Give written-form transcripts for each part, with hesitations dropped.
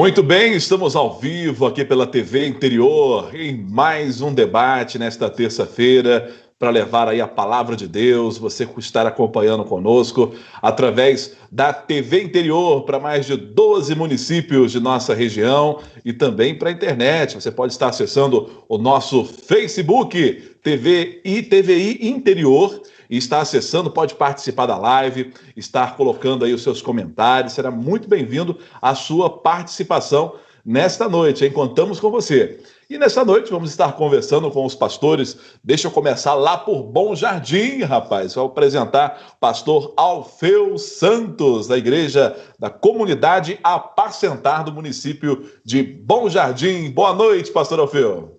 Muito bem, estamos ao vivo aqui pela TV Interior em mais um debate nesta terça-feira para levar aí a palavra de Deus, você que está acompanhando conosco através da TV Interior para mais de 12 municípios de nossa região e também para a internet. Você pode estar acessando o nosso Facebook, TV e TVI Interior, e está acessando, pode participar da live, estar colocando aí os seus comentários. Será muito bem-vindo a sua participação nesta noite, hein? Contamos com você. E nesta noite vamos estar conversando com os pastores. Deixa eu começar lá por Bom Jardim, rapaz. Vou apresentar o pastor Alfeu Santos, da Igreja da Comunidade Apacentar do município de Bom Jardim. Boa noite, pastor Alfeu.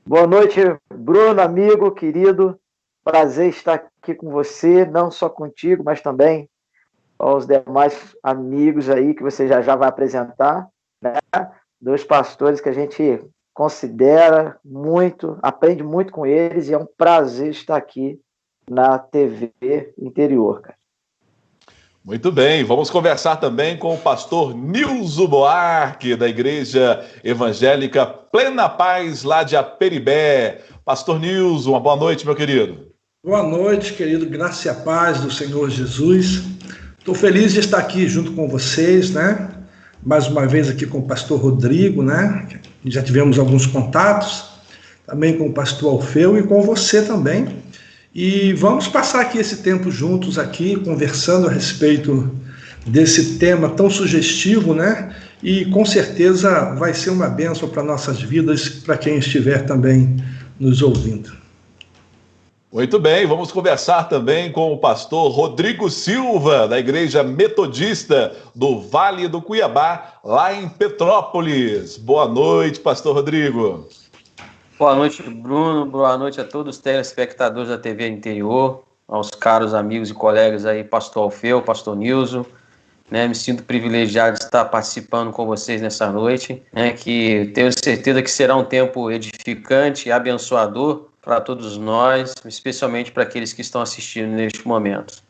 Boa noite, Bruno, amigo, querido. Prazer estar aqui com você, não só contigo, mas também aos demais amigos aí que você já vai apresentar, né? Dois pastores que a gente considera muito, aprende muito com eles, e é um prazer estar aqui na TV Interior, cara. Muito bem, vamos conversar também com o pastor Nilson Buarque, da Igreja Evangélica Plena Paz, lá de Aperibé. Pastor Nilson, uma boa noite, meu querido. Boa noite, querido. Graça e a paz do Senhor Jesus. Estou feliz de estar aqui junto com vocês, né? Mais uma vez aqui com o pastor Rodrigo, né? Já tivemos alguns contatos, também com o pastor Alfeu e com você também. E vamos passar aqui esse tempo juntos aqui, conversando a respeito desse tema tão sugestivo, né? E com certeza vai ser uma bênção para nossas vidas, para quem estiver também nos ouvindo. Muito bem, vamos conversar também com o pastor Rodrigo Silva, da Igreja Metodista do Vale do Cuiabá, lá em Petrópolis. Boa noite, pastor Rodrigo. Boa noite, Bruno. Boa noite a todos os telespectadores da TV Interior, aos caros amigos e colegas aí, pastor Alfeu, pastor Nilson. Né, me sinto privilegiado de estar participando com vocês nessa noite, né, que tenho certeza que será um tempo edificante e abençoador para todos nós, especialmente para aqueles que estão assistindo neste momento.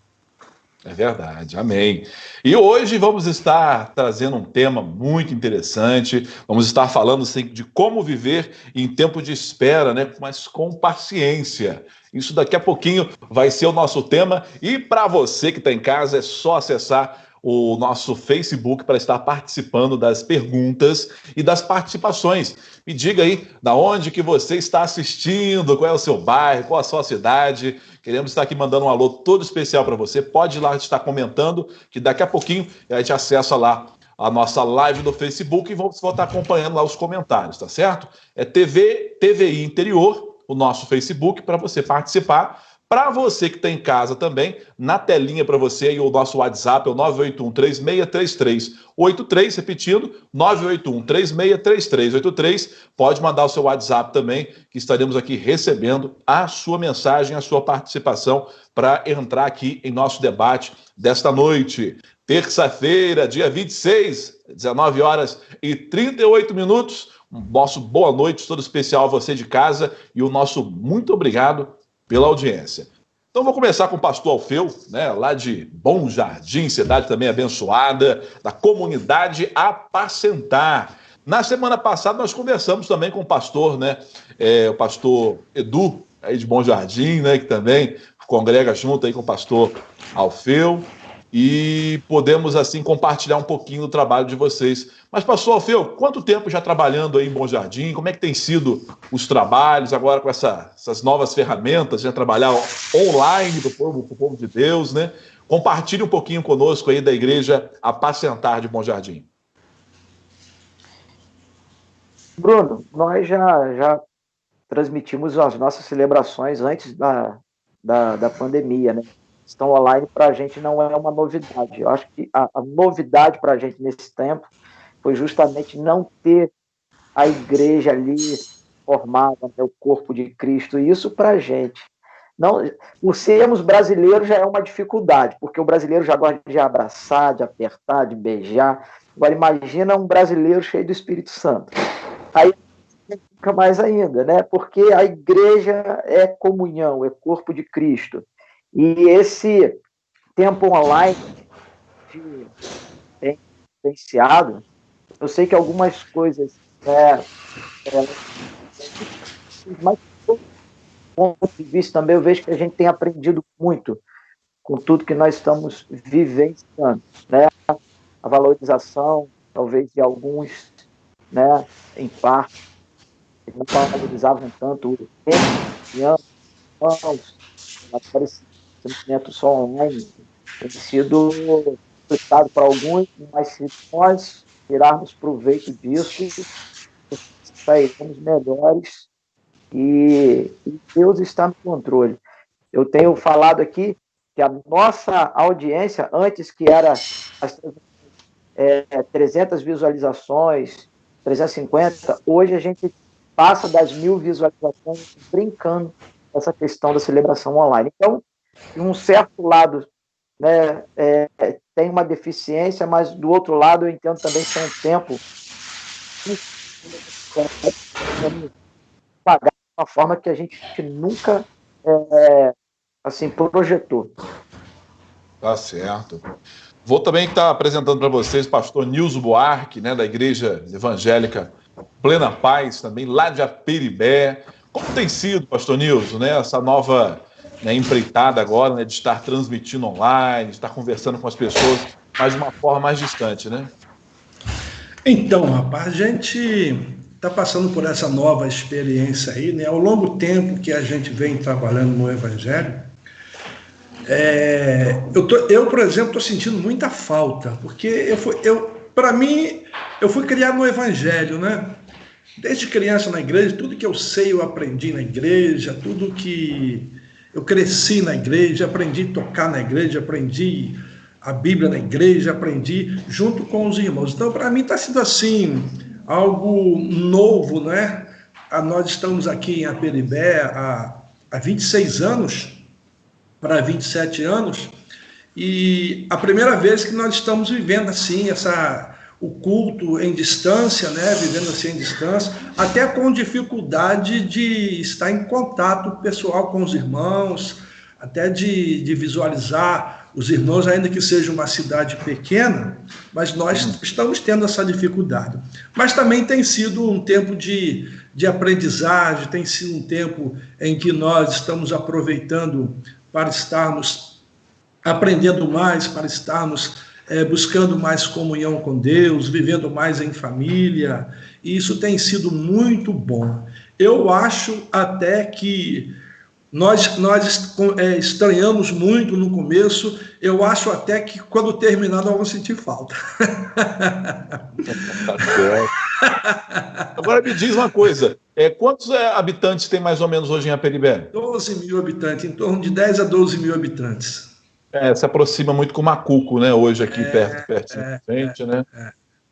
É verdade, amém. E hoje vamos estar trazendo um tema muito interessante, vamos estar falando de como viver em tempo de espera, né? Mas com paciência. Isso daqui a pouquinho vai ser o nosso tema, e para você que está em casa é só acessar o nosso Facebook para estar participando das perguntas e das participações. Me diga aí, da onde que você está assistindo, qual é o seu bairro, qual a sua cidade. Queremos estar aqui mandando um alô todo especial para você. Pode ir lá estar comentando, que daqui a pouquinho a gente acessa lá a nossa live do Facebook e vamos estar acompanhando lá os comentários, tá certo? É TVI Interior, o nosso Facebook, para você participar. Para você que está em casa também, na telinha para você aí o nosso WhatsApp é o 981-3633-83, repetindo, 981-3633-83. Pode mandar o seu WhatsApp também, que estaremos aqui recebendo a sua mensagem, a sua participação para entrar aqui em nosso debate desta noite. Terça-feira, dia 26, 19 horas e 38 minutos. Nosso boa noite todo especial a você de casa e o nosso muito obrigado pela audiência. Então vou começar com o pastor Alfeu, né, lá de Bom Jardim, cidade também abençoada, da Comunidade Apacentar. Na semana passada nós conversamos também com o pastor, né, o pastor Edu, aí de Bom Jardim, né, que também congrega junto aí com o pastor Alfeu, e podemos assim compartilhar um pouquinho do trabalho de vocês. Mas, pastor Alfeu, quanto tempo já trabalhando aí em Bom Jardim? Como é que tem sido os trabalhos agora com essas novas ferramentas, já trabalhar online para o povo de Deus, né? Compartilhe um pouquinho conosco aí da Igreja Apacentar de Bom Jardim. Bruno, nós já transmitimos as nossas celebrações antes da pandemia, né? Estão online para a gente não é uma novidade. Eu acho que a novidade para a gente nesse tempo foi justamente não ter a igreja ali formada, né, o corpo de Cristo. E isso para a gente. Não, por sermos brasileiros já é uma dificuldade, porque o brasileiro já gosta de abraçar, de apertar, de beijar. Agora imagina um brasileiro cheio do Espírito Santo. Aí fica mais ainda, né? Porque a igreja é comunhão, é corpo de Cristo. E esse tempo online tem influenciado Eu sei que algumas coisas, né, mas do ponto de vista também, eu vejo que a gente tem aprendido muito com tudo que nós estamos vivenciando, né? A valorização, talvez, de alguns, né, em parte, que não valorizavam tanto o tempo, irmãos, esse sentimento só online tem sido complicado para alguns, mas se nós tirarmos proveito disso, sairemos melhores e Deus está no controle. Eu tenho falado aqui que a nossa audiência, antes que era as 300 visualizações, 350, hoje a gente passa das 1.000 visualizações brincando com essa questão da celebração online. Então, de um certo lado, né, tem uma deficiência, mas do outro lado eu entendo também que é um tempo pagar de uma forma que a gente nunca assim projetou. Tá certo. Vou também estar apresentando para vocês o pastor Nilson Buarque, né, da Igreja Evangélica Plena Paz, também lá de Aperibé. Como tem sido, pastor Nilson, né, essa nova, né, empreitada agora, né, de estar transmitindo online, de estar conversando com as pessoas, mas de uma forma mais distante, né? Então, rapaz, a gente está passando por essa nova experiência aí, né? Ao longo tempo que a gente vem trabalhando no Evangelho, eu, por exemplo, estou sentindo muita falta, porque para mim, eu fui criado no Evangelho, né? Desde criança na igreja, tudo que eu sei eu aprendi na igreja, tudo que eu cresci na igreja, aprendi a tocar na igreja, aprendi a Bíblia na igreja, aprendi junto com os irmãos. Então, para mim está sendo assim, algo novo, né? Nós estamos aqui em Aperibé há 26 anos, para 27 anos, e a primeira vez que nós estamos vivendo assim, o culto em distância, né? Vivendo assim em distância, até com dificuldade de estar em contato pessoal com os irmãos, até de visualizar os irmãos, ainda que seja uma cidade pequena, mas nós estamos tendo essa dificuldade. Mas também tem sido um tempo de aprendizagem, tem sido um tempo em que nós estamos aproveitando para estarmos aprendendo mais, para estarmos buscando mais comunhão com Deus, vivendo mais em família, e isso tem sido muito bom. Eu acho até que nós estranhamos muito no começo, eu acho até que quando terminar nós vamos sentir falta. Agora me diz uma coisa, quantos habitantes tem mais ou menos hoje em Aperibé? 12 mil habitantes, em torno de 10 a 12 mil habitantes. Se aproxima muito com Macuco, né? Hoje aqui perto de frente, né?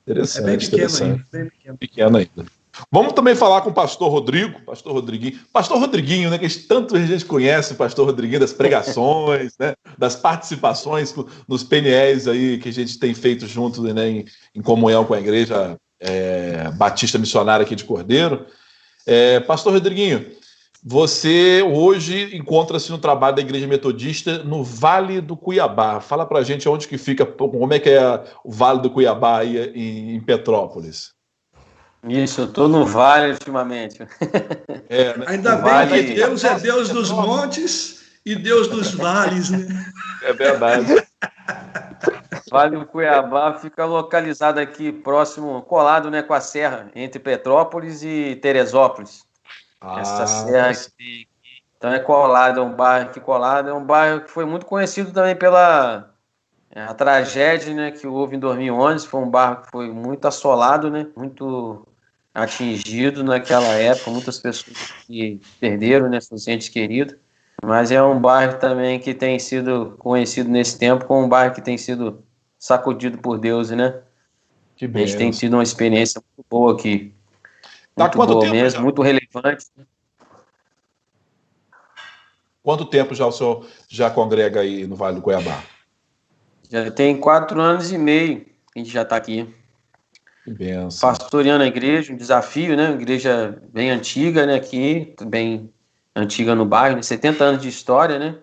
Interessante, bem pequeno interessante. Ainda, bem pequeno ainda. Vamos também falar com o pastor Rodrigo, pastor Rodriguinho, né? Que tanto a gente conhece o pastor Rodriguinho das pregações, né? Das participações nos PNEs aí que a gente tem feito junto, né? Em comunhão com a Igreja Batista Missionária aqui de Cordeiro. Pastor Rodriguinho, você hoje encontra-se no trabalho da Igreja Metodista no Vale do Cuiabá. Fala pra gente onde que fica, como é que é o Vale do Cuiabá aí em Petrópolis. Isso, eu estou no Vale ultimamente. Né? Ainda bem que Deus é Deus dos montes e Deus dos vales, né? É verdade. Vale do Cuiabá fica localizado aqui próximo, colado, né, com a serra, entre Petrópolis e Teresópolis. Essa serra aqui, então é colado, é um bairro que colado, é um bairro que foi muito conhecido também pela a tragédia, né, que houve em 2011, foi um bairro que foi muito assolado, né, muito atingido naquela época, muitas pessoas que perderam, né, seus entes queridos, mas é um bairro também que tem sido conhecido nesse tempo como um bairro que tem sido sacudido por Deus, né? Que a gente tem tido uma experiência muito boa aqui. Muito boa mesmo, já? Muito relevante. Quanto tempo já o senhor já congrega aí no Vale do Cuiabá? Já tem 4 anos e meio que a gente já está aqui. Que benção. Pastoreando a igreja, um desafio, né? Uma igreja bem antiga, né? Aqui, bem antiga no bairro, né? 70 anos de história, né?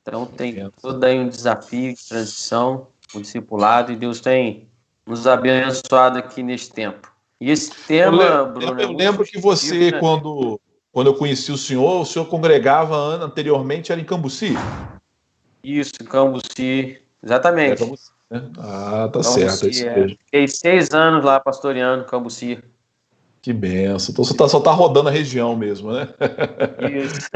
Então tem todo aí um desafio de transição, um discipulado, e Deus tem nos abençoado aqui neste tempo. E esse tema, Bruno... Eu lembro que você, né? quando eu conheci o senhor congregava anteriormente, era em Cambuci? Isso, em Cambuci, exatamente. Cambuci, né? Ah, tá Cambuci, certo. É isso mesmo. Fiquei 6 anos lá pastoreando Cambuci. Que benção. Então você só tá rodando a região mesmo, né? Isso.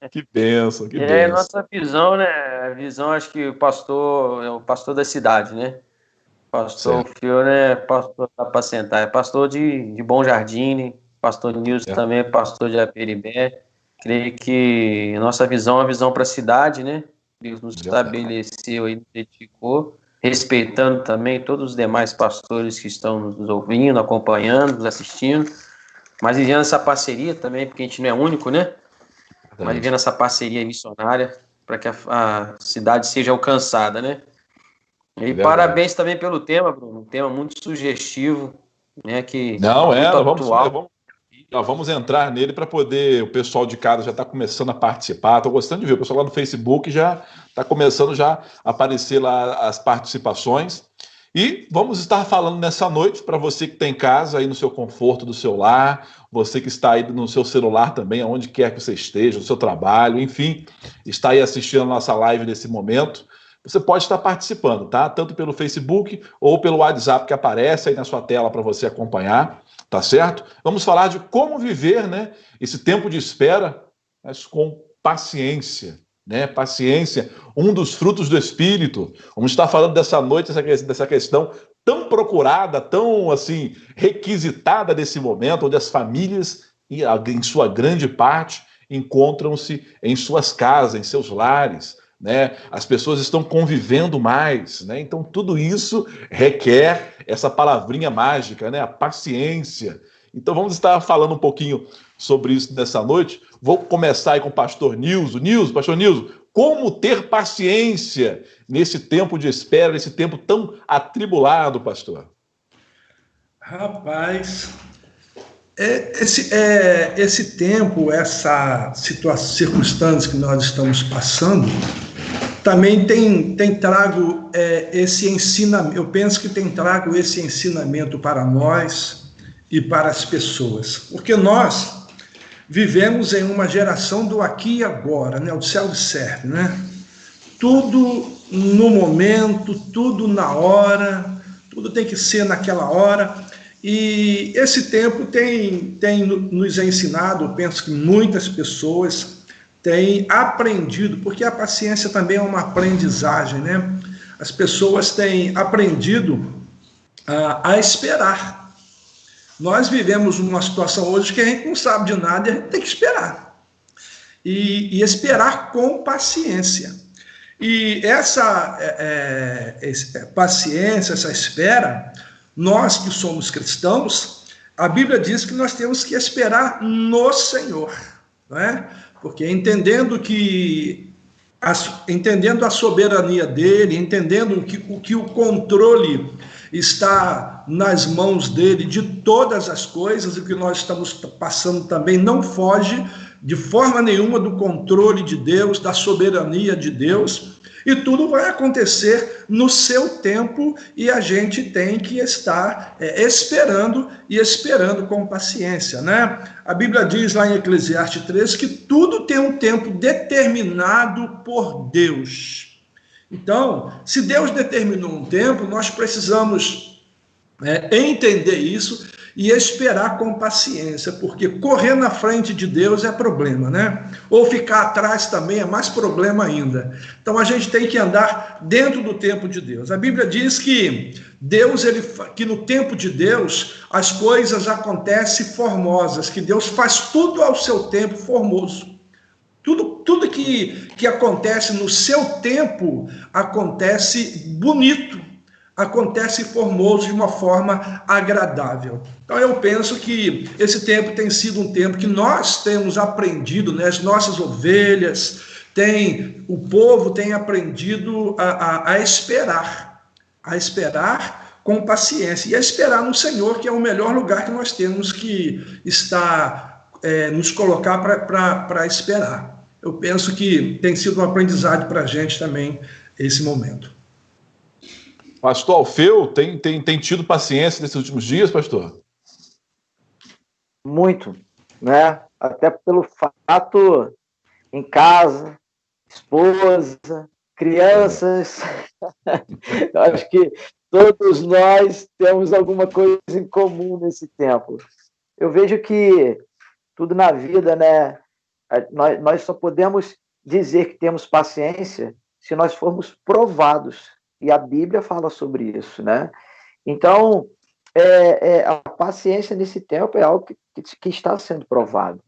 Que benção, que benção. É a nossa visão, né? A visão, acho que o pastor é o pastor da cidade, né? Pastor Fio, né? Pastor da Apacentar, é pastor de Bom Jardim, pastor Nilson também, pastor de Aperibé. Creio que nossa visão é uma visão para a cidade, né? Deus nos estabeleceu e nos dedicou, respeitando também todos os demais pastores que estão nos ouvindo, acompanhando, nos assistindo, mas vivendo essa parceria também, porque a gente não é único, né? Mas vivendo essa parceria missionária para que a cidade seja alcançada, né? E parabéns também pelo tema, Bruno, um tema muito sugestivo, né? Que nós vamos entrar nele para poder, o pessoal de casa já está começando a participar, estou gostando de ver, o pessoal lá no Facebook já está começando a aparecer lá as participações, e vamos estar falando nessa noite para você que está em casa, aí no seu conforto do seu lar, você que está aí no seu celular também, aonde quer que você esteja, no seu trabalho, enfim, está aí assistindo a nossa live nesse momento. Você pode estar participando, tá? Tanto pelo Facebook ou pelo WhatsApp que aparece aí na sua tela para você acompanhar, tá certo? Vamos falar de como viver, né, esse tempo de espera, mas com paciência, né? Paciência, um dos frutos do Espírito. Vamos estar falando dessa noite, dessa questão tão procurada, tão, assim, requisitada nesse momento, onde as famílias, em sua grande parte, encontram-se em suas casas, em seus lares, né? As pessoas estão convivendo mais, né? Então tudo isso requer essa palavrinha mágica, né? A paciência. Então vamos estar falando um pouquinho sobre isso nessa noite. Vou começar aí com o pastor Nilson. Pastor Nilson, como ter paciência nesse tempo de espera, nesse tempo tão atribulado, pastor? Rapaz, esse tempo, essa situação, circunstância que nós estamos passando, também tem trago esse ensinamento. Eu penso que tem trago esse ensinamento para nós e para as pessoas, porque nós vivemos em uma geração do aqui e agora, né? O self-serve, né? Tudo no momento, tudo na hora, tudo tem que ser naquela hora. E esse tempo tem nos ensinado, eu penso que muitas pessoas têm aprendido, porque a paciência também é uma aprendizagem, né? As pessoas têm aprendido a esperar. Nós vivemos uma situação hoje que a gente não sabe de nada e a gente tem que esperar. E esperar com paciência. E essa paciência, essa espera, nós que somos cristãos, a Bíblia diz que nós temos que esperar no Senhor, não é? Porque entendendo a soberania dele, entendendo que o controle está nas mãos dele de todas as coisas, e o que nós estamos passando também não foge de forma nenhuma do controle de Deus, da soberania de Deus, e tudo vai acontecer no seu tempo, e a gente tem que estar esperando com paciência, né? A Bíblia diz lá em Eclesiastes 3 que tudo tem um tempo determinado por Deus. Então, se Deus determinou um tempo, nós precisamos entender isso e esperar com paciência, porque correr na frente de Deus é problema, né? Ou ficar atrás também é mais problema ainda. Então a gente tem que andar dentro do tempo de Deus. A Bíblia diz que que no tempo de Deus as coisas acontecem formosas, que Deus faz tudo ao seu tempo formoso. Tudo que acontece no seu tempo acontece bonito, acontece formoso, de uma forma agradável. Então eu penso que esse tempo tem sido um tempo que nós temos aprendido, né? As nossas ovelhas, o povo tem aprendido a esperar com paciência, e a esperar no Senhor, que é o melhor lugar que nós temos que nos colocar para esperar. Eu penso que tem sido um aprendizado para a gente também esse momento. Pastor Alfeu, tem tido paciência nesses últimos dias, pastor? Muito, né? Até pelo fato, em casa, esposa, crianças, eu acho que todos nós temos alguma coisa em comum nesse tempo. Eu vejo que tudo na vida, né? Nós só podemos dizer que temos paciência se nós formos provados. E a Bíblia fala sobre isso, né? Então, a paciência nesse tempo é algo que está sendo provado.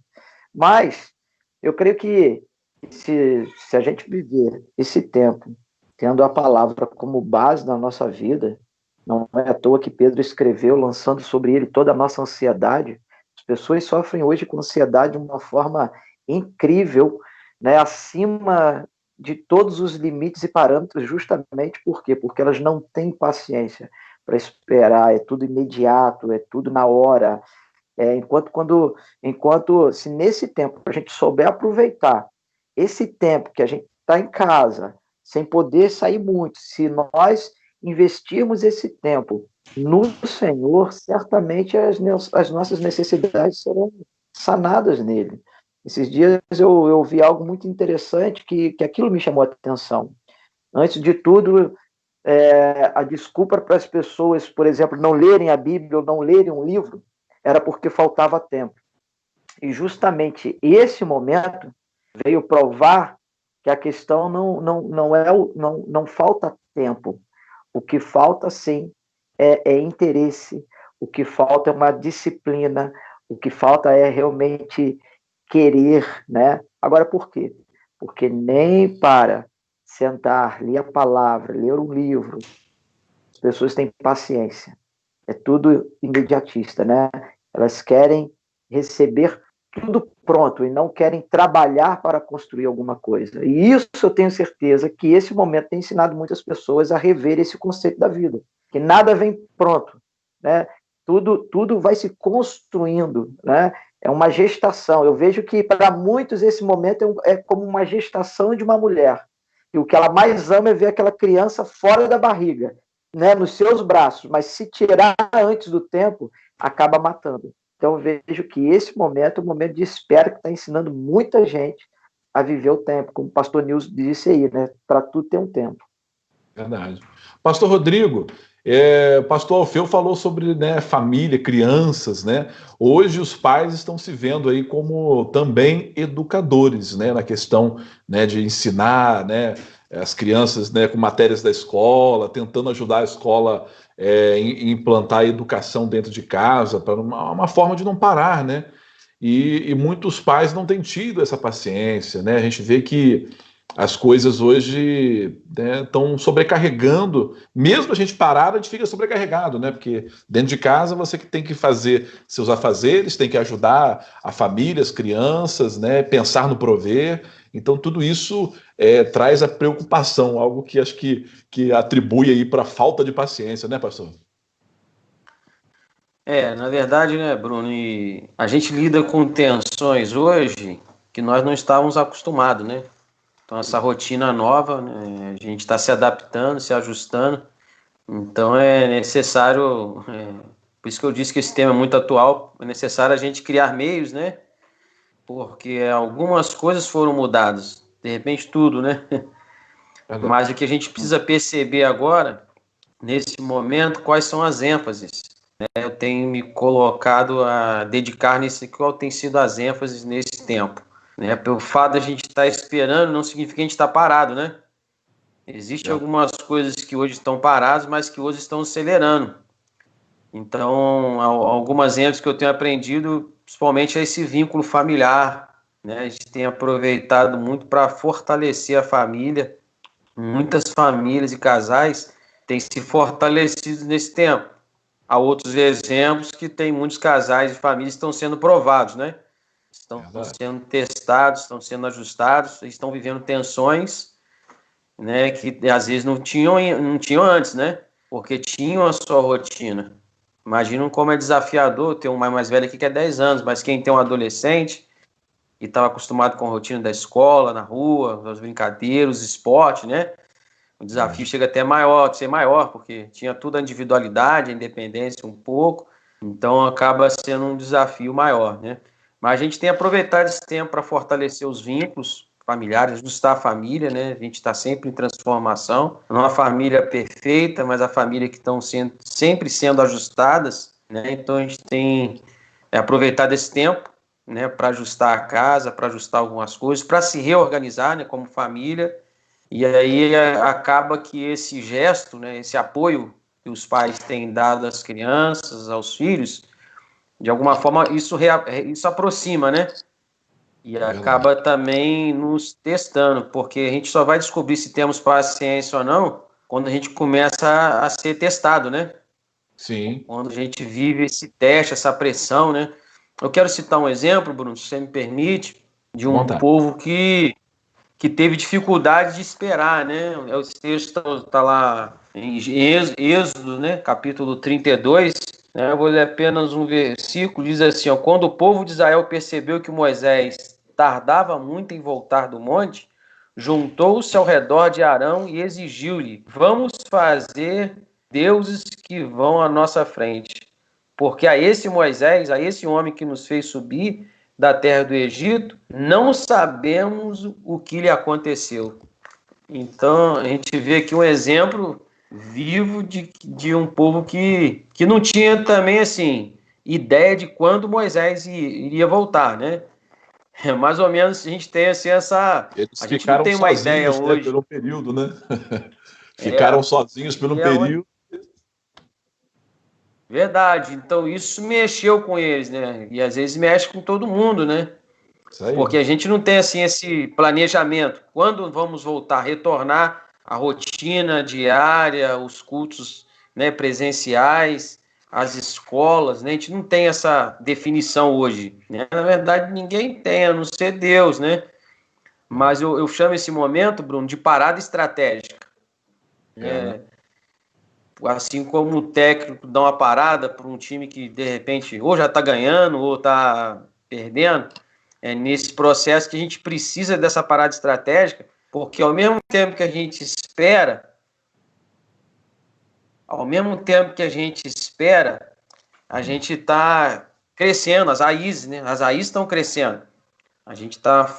Mas eu creio que se a gente viver esse tempo tendo a palavra como base na nossa vida, não é à toa que Pedro escreveu, lançando sobre ele toda a nossa ansiedade. As pessoas sofrem hoje com ansiedade de uma forma incrível, né, acima de todos os limites e parâmetros, justamente por quê? Porque elas não têm paciência para esperar, é tudo imediato, é tudo na hora. Enquanto se nesse tempo a gente souber aproveitar esse tempo que a gente está em casa, sem poder sair muito, se nós investirmos esse tempo no Senhor, certamente as nossas necessidades serão sanadas nele. Esses dias eu vi algo muito interessante que aquilo me chamou a atenção. Antes de tudo, a desculpa para as pessoas, por exemplo, não lerem a Bíblia ou não lerem um livro, era porque faltava tempo. E justamente esse momento veio provar que a questão não falta tempo. O que falta, sim, é interesse. O que falta é uma disciplina. O que falta é realmente querer, né? Agora, por quê? Porque nem para sentar, ler a palavra, ler um livro, as pessoas têm paciência. É tudo imediatista, né? Elas querem receber tudo pronto e não querem trabalhar para construir alguma coisa. E isso eu tenho certeza que esse momento tem ensinado muitas pessoas a rever esse conceito da vida, que nada vem pronto, né? Tudo vai se construindo, né? É uma gestação. Eu vejo que para muitos esse momento é como uma gestação de uma mulher. E o que ela mais ama é ver aquela criança fora da barriga, né, nos seus braços, mas se tirar antes do tempo, acaba matando. Então, eu vejo que esse momento é um momento de espera que está ensinando muita gente a viver o tempo, como o pastor Nilson disse aí, né? Para tudo ter um tempo. Verdade. Pastor Rodrigo, pastor Alfeu falou sobre, né, família, crianças, né? Hoje os pais estão se vendo aí como também educadores, né, na questão, né, de ensinar, né, as crianças, né, com matérias da escola, tentando ajudar a escola em implantar a educação dentro de casa, para uma forma de não parar, né? E muitos pais não têm tido essa paciência, né? A gente vê que as coisas hoje, né, estão sobrecarregando. Mesmo a gente parado, a gente fica sobrecarregado, né? Porque dentro de casa você que tem que fazer seus afazeres, tem que ajudar a família, as crianças, né? Pensar no prover. Então tudo isso traz a preocupação, algo que acho que atribui aí para a falta de paciência, né, pastor? Na verdade, né, Bruno, e a gente lida com tensões hoje que nós não estávamos acostumados, né? Então, essa rotina nova, né, a gente está se adaptando, se ajustando. Então, é necessário, por isso que eu disse que esse tema é muito atual, é necessário a gente criar meios, né? Porque algumas coisas foram mudadas, de repente tudo, né? Mas o que a gente precisa perceber agora, nesse momento, quais são as ênfases. Eu tenho me colocado a dedicar nisso, qual tem sido as ênfases nesse tempo. Né? Pelo fato de a gente estar esperando, não significa que a gente está parado, né? Existem algumas coisas que hoje estão paradas, mas que hoje estão acelerando. Então, algumas ênfases que eu tenho aprendido, principalmente, é esse vínculo familiar. Né? A gente tem aproveitado muito para fortalecer a família. Muitas famílias e casais têm se fortalecido nesse tempo. Há outros exemplos que tem muitos casais e famílias que estão sendo provados, né? Estão sendo testados, estão sendo ajustados, estão vivendo tensões, né, que às vezes não tinham antes, né? Porque tinham a sua rotina. Imaginam como é desafiador ter um mais velho aqui que é 10 anos, mas quem tem um adolescente e estava acostumado com a rotina da escola, na rua, as brincadeiras, os esportes, né? O desafio chega até maior, de ser maior, porque tinha toda a individualidade, a independência um pouco, então acaba sendo um desafio maior, né? Mas a gente tem aproveitado esse tempo para fortalecer os vínculos familiares, ajustar a família, né? A gente está sempre em transformação, não a família perfeita, mas a família que estão sempre sendo ajustadas, né? Então a gente tem aproveitado esse tempo, né, para ajustar a casa, para ajustar algumas coisas, para se reorganizar, né, como família. E aí acaba que esse gesto, né, esse apoio que os pais têm dado às crianças, aos filhos, de alguma forma isso aproxima, né? E acaba também nos testando, porque a gente só vai descobrir se temos paciência ou não quando a gente começa a ser testado, né? Sim. Quando a gente vive esse teste, essa pressão, né? Eu quero citar um exemplo, Bruno, se você me permite, de um povo que teve dificuldade de esperar, né? Esse texto está lá em Êxodo, né? Capítulo 32, né? Eu vou ler apenas um versículo, diz assim, ó, quando o povo de Israel percebeu que Moisés tardava muito em voltar do monte, juntou-se ao redor de Arão e exigiu-lhe, vamos fazer deuses que vão à nossa frente, porque a esse Moisés, a esse homem que nos fez subir da terra do Egito, não sabemos o que lhe aconteceu. Então, a gente vê aqui um exemplo vivo de um povo que não tinha também, assim, ideia de quando Moisés iria voltar, né? Mais ou menos a gente tem, assim, Eles a gente não ficaram tem uma ideia sozinhos, né, hoje. pelo período, né? Ficaram sozinhos por um período. Verdade. Então, isso mexeu com eles, né? E às vezes mexe com todo mundo, né? Porque a gente não tem assim esse planejamento. Quando vamos voltar, retornar à rotina diária, os cultos, né, presenciais, as escolas, né? A gente não tem essa definição hoje, né? Na verdade, ninguém tem, a não ser Deus, né? Mas eu chamo esse momento, Bruno, de parada estratégica. Né? Assim como o técnico dá uma parada para um time que, de repente, ou já está ganhando ou está perdendo, é nesse processo que a gente precisa dessa parada estratégica, porque ao mesmo tempo que a gente espera, a gente está crescendo, as raízes, né? As raízes estão crescendo. A gente está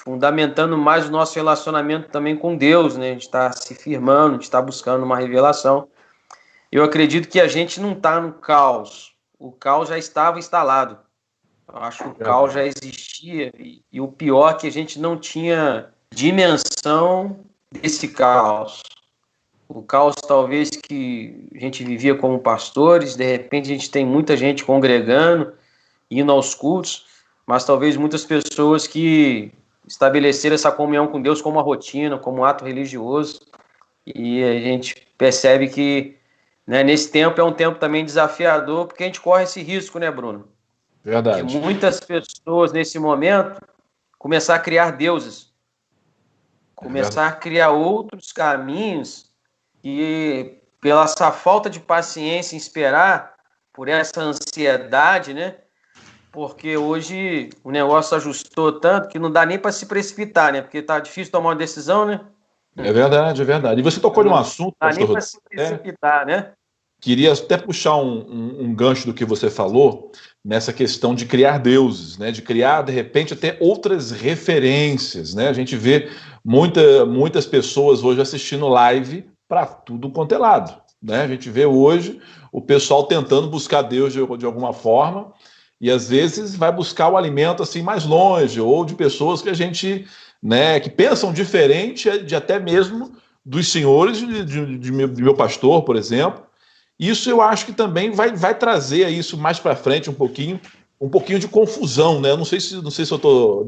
fundamentando mais o nosso relacionamento também com Deus, né? A gente está se firmando, a gente está buscando uma revelação. Eu acredito que a gente não está no caos. O caos já estava instalado. Eu acho que o caos já existia. E o pior é que a gente não tinha dimensão desse caos. O caos talvez que a gente vivia como pastores, de repente a gente tem muita gente congregando, indo aos cultos, mas talvez muitas pessoas que estabeleceram essa comunhão com Deus como uma rotina, como um ato religioso. E a gente percebe que, né, nesse tempo é um tempo também desafiador, porque a gente corre esse risco, né, Bruno? Verdade. De muitas pessoas, nesse momento, começar a criar deuses. Começar a criar outros caminhos e, pela essa falta de paciência em esperar, por essa ansiedade, né? Porque hoje o negócio ajustou tanto que não dá nem para se precipitar, né? Porque tá difícil tomar uma decisão, né? É verdade, é verdade. E você tocou num assunto, não dá nem pastor para se precipitar, né? Queria até puxar um gancho do que você falou nessa questão de criar deuses, né? De criar, de repente, até outras referências, né? A gente vê muitas pessoas hoje assistindo live para tudo quanto é lado, né? A gente vê hoje o pessoal tentando buscar Deus de alguma forma e às vezes vai buscar o alimento assim mais longe ou de pessoas que a gente, né, que pensam diferente de até mesmo dos senhores de meu pastor, por exemplo. Isso eu acho que também vai trazer isso mais para frente um pouquinho de confusão, né? Eu não sei se eu estou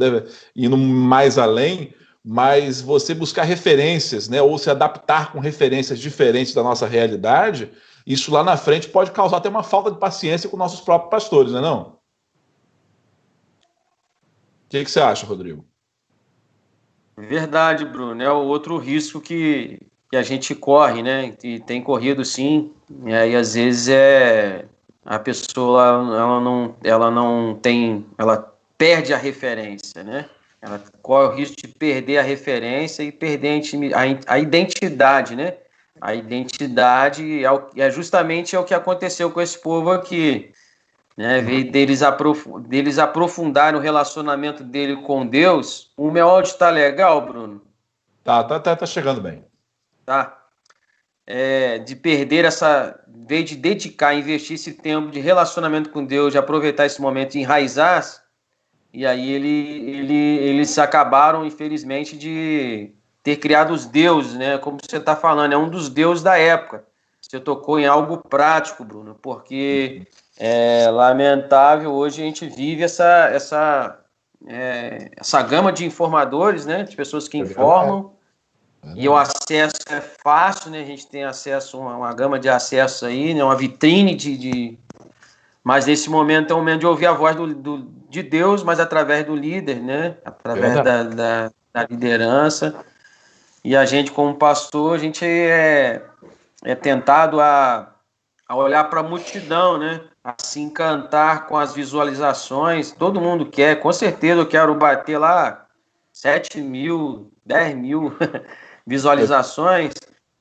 indo mais além, mas você buscar referências, né? Ou se adaptar com referências diferentes da nossa realidade, isso lá na frente pode causar até uma falta de paciência com nossos próprios pastores, não é não? O que você acha, Rodrigo? Verdade, Bruno. É o outro risco que a gente corre, né? E tem corrido sim. E aí, às vezes, a pessoa ela não tem, ela perde a referência, né? Ela corre o risco de perder a referência e perder a identidade, né? A identidade é justamente o que aconteceu com esse povo aqui, né? Deles aprofundarem o relacionamento dele com Deus. O meu áudio tá legal, Bruno? Tá chegando bem. Tá. De perder em vez de dedicar, investir esse tempo de relacionamento com Deus, de aproveitar esse momento e enraizar. E aí eles acabaram, infelizmente, de ter criado os deuses, né? Como você está falando, é um dos deuses da época. Você tocou em algo prático, Bruno, porque é lamentável, hoje a gente vive essa gama de informadores, né? De pessoas que informam, e o acesso é fácil, né? A gente tem acesso a uma gama de acessos aí, né? Uma vitrine Mas nesse momento é um momento de ouvir a voz de Deus, mas através do líder, né? Através da liderança. E a gente, como pastor, a gente é tentado a olhar para a multidão, né? A se encantar com as visualizações. Todo mundo quer, com certeza eu quero bater lá 7 mil, 10 mil visualizações.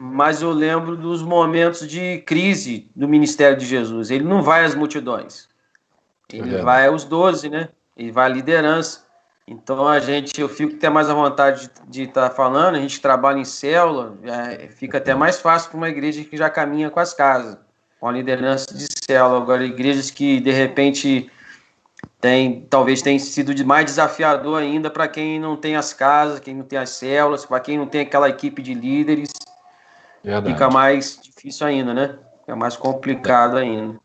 Mas eu lembro dos momentos de crise do ministério de Jesus. Ele não vai às multidões. Ele vai aos 12, né? Ele vai à liderança. Então, eu fico até mais à vontade de estar falando. A gente trabalha em célula, fica até mais fácil para uma igreja que já caminha com as casas, com a liderança de célula. Agora, igrejas que, de repente, talvez tenha sido mais desafiador ainda para quem não tem as casas, quem não tem as células, para quem não tem aquela equipe de líderes. Verdade. Fica mais difícil ainda, né? Fica mais complicado ainda.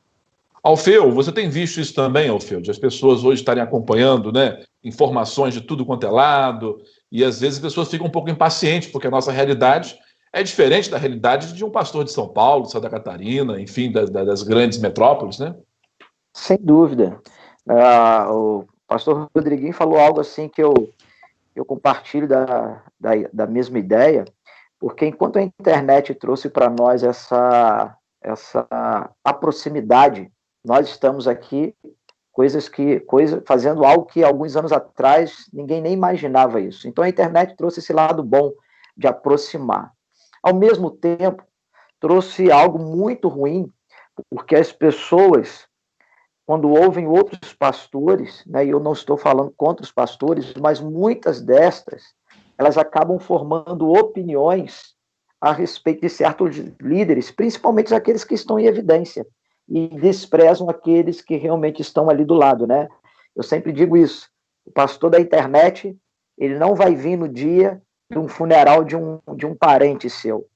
Alfeu, você tem visto isso também, Alfeu, de as pessoas hoje estarem acompanhando, né, informações de tudo quanto é lado, e às vezes as pessoas ficam um pouco impacientes, porque a nossa realidade é diferente da realidade de um pastor de São Paulo, de Santa Catarina, enfim, das grandes metrópoles, né? Sem dúvida. O pastor Rodriguinho falou algo assim que eu compartilho da mesma ideia, porque enquanto a internet trouxe para nós essa proximidade, nós estamos aqui fazendo algo que alguns anos atrás ninguém nem imaginava isso. Então a internet trouxe esse lado bom de aproximar. Ao mesmo tempo, trouxe algo muito ruim, porque as pessoas, quando ouvem outros pastores, né, e eu não estou falando contra os pastores, mas muitas destas, elas acabam formando opiniões a respeito de certos líderes, principalmente aqueles que estão em evidência, e desprezam aqueles que realmente estão ali do lado, né? Eu sempre digo isso, o pastor da internet, ele não vai vir no dia de um funeral de um parente seu.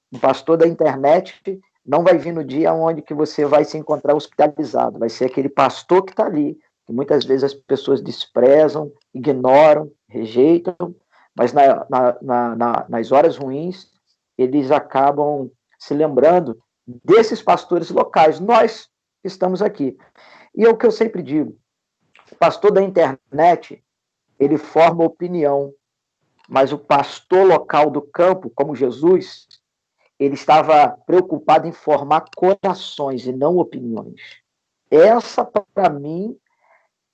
O pastor da internet não vai vir no dia onde que você vai se encontrar hospitalizado, vai ser aquele pastor que está ali, que muitas vezes as pessoas desprezam, ignoram, rejeitam, mas nas horas ruins, eles acabam se lembrando desses pastores locais, nós que estamos aqui. E é o que eu sempre digo, o pastor da internet, ele forma opinião, mas o pastor local do campo, como Jesus, ele estava preocupado em formar corações e não opiniões. Essa, para mim,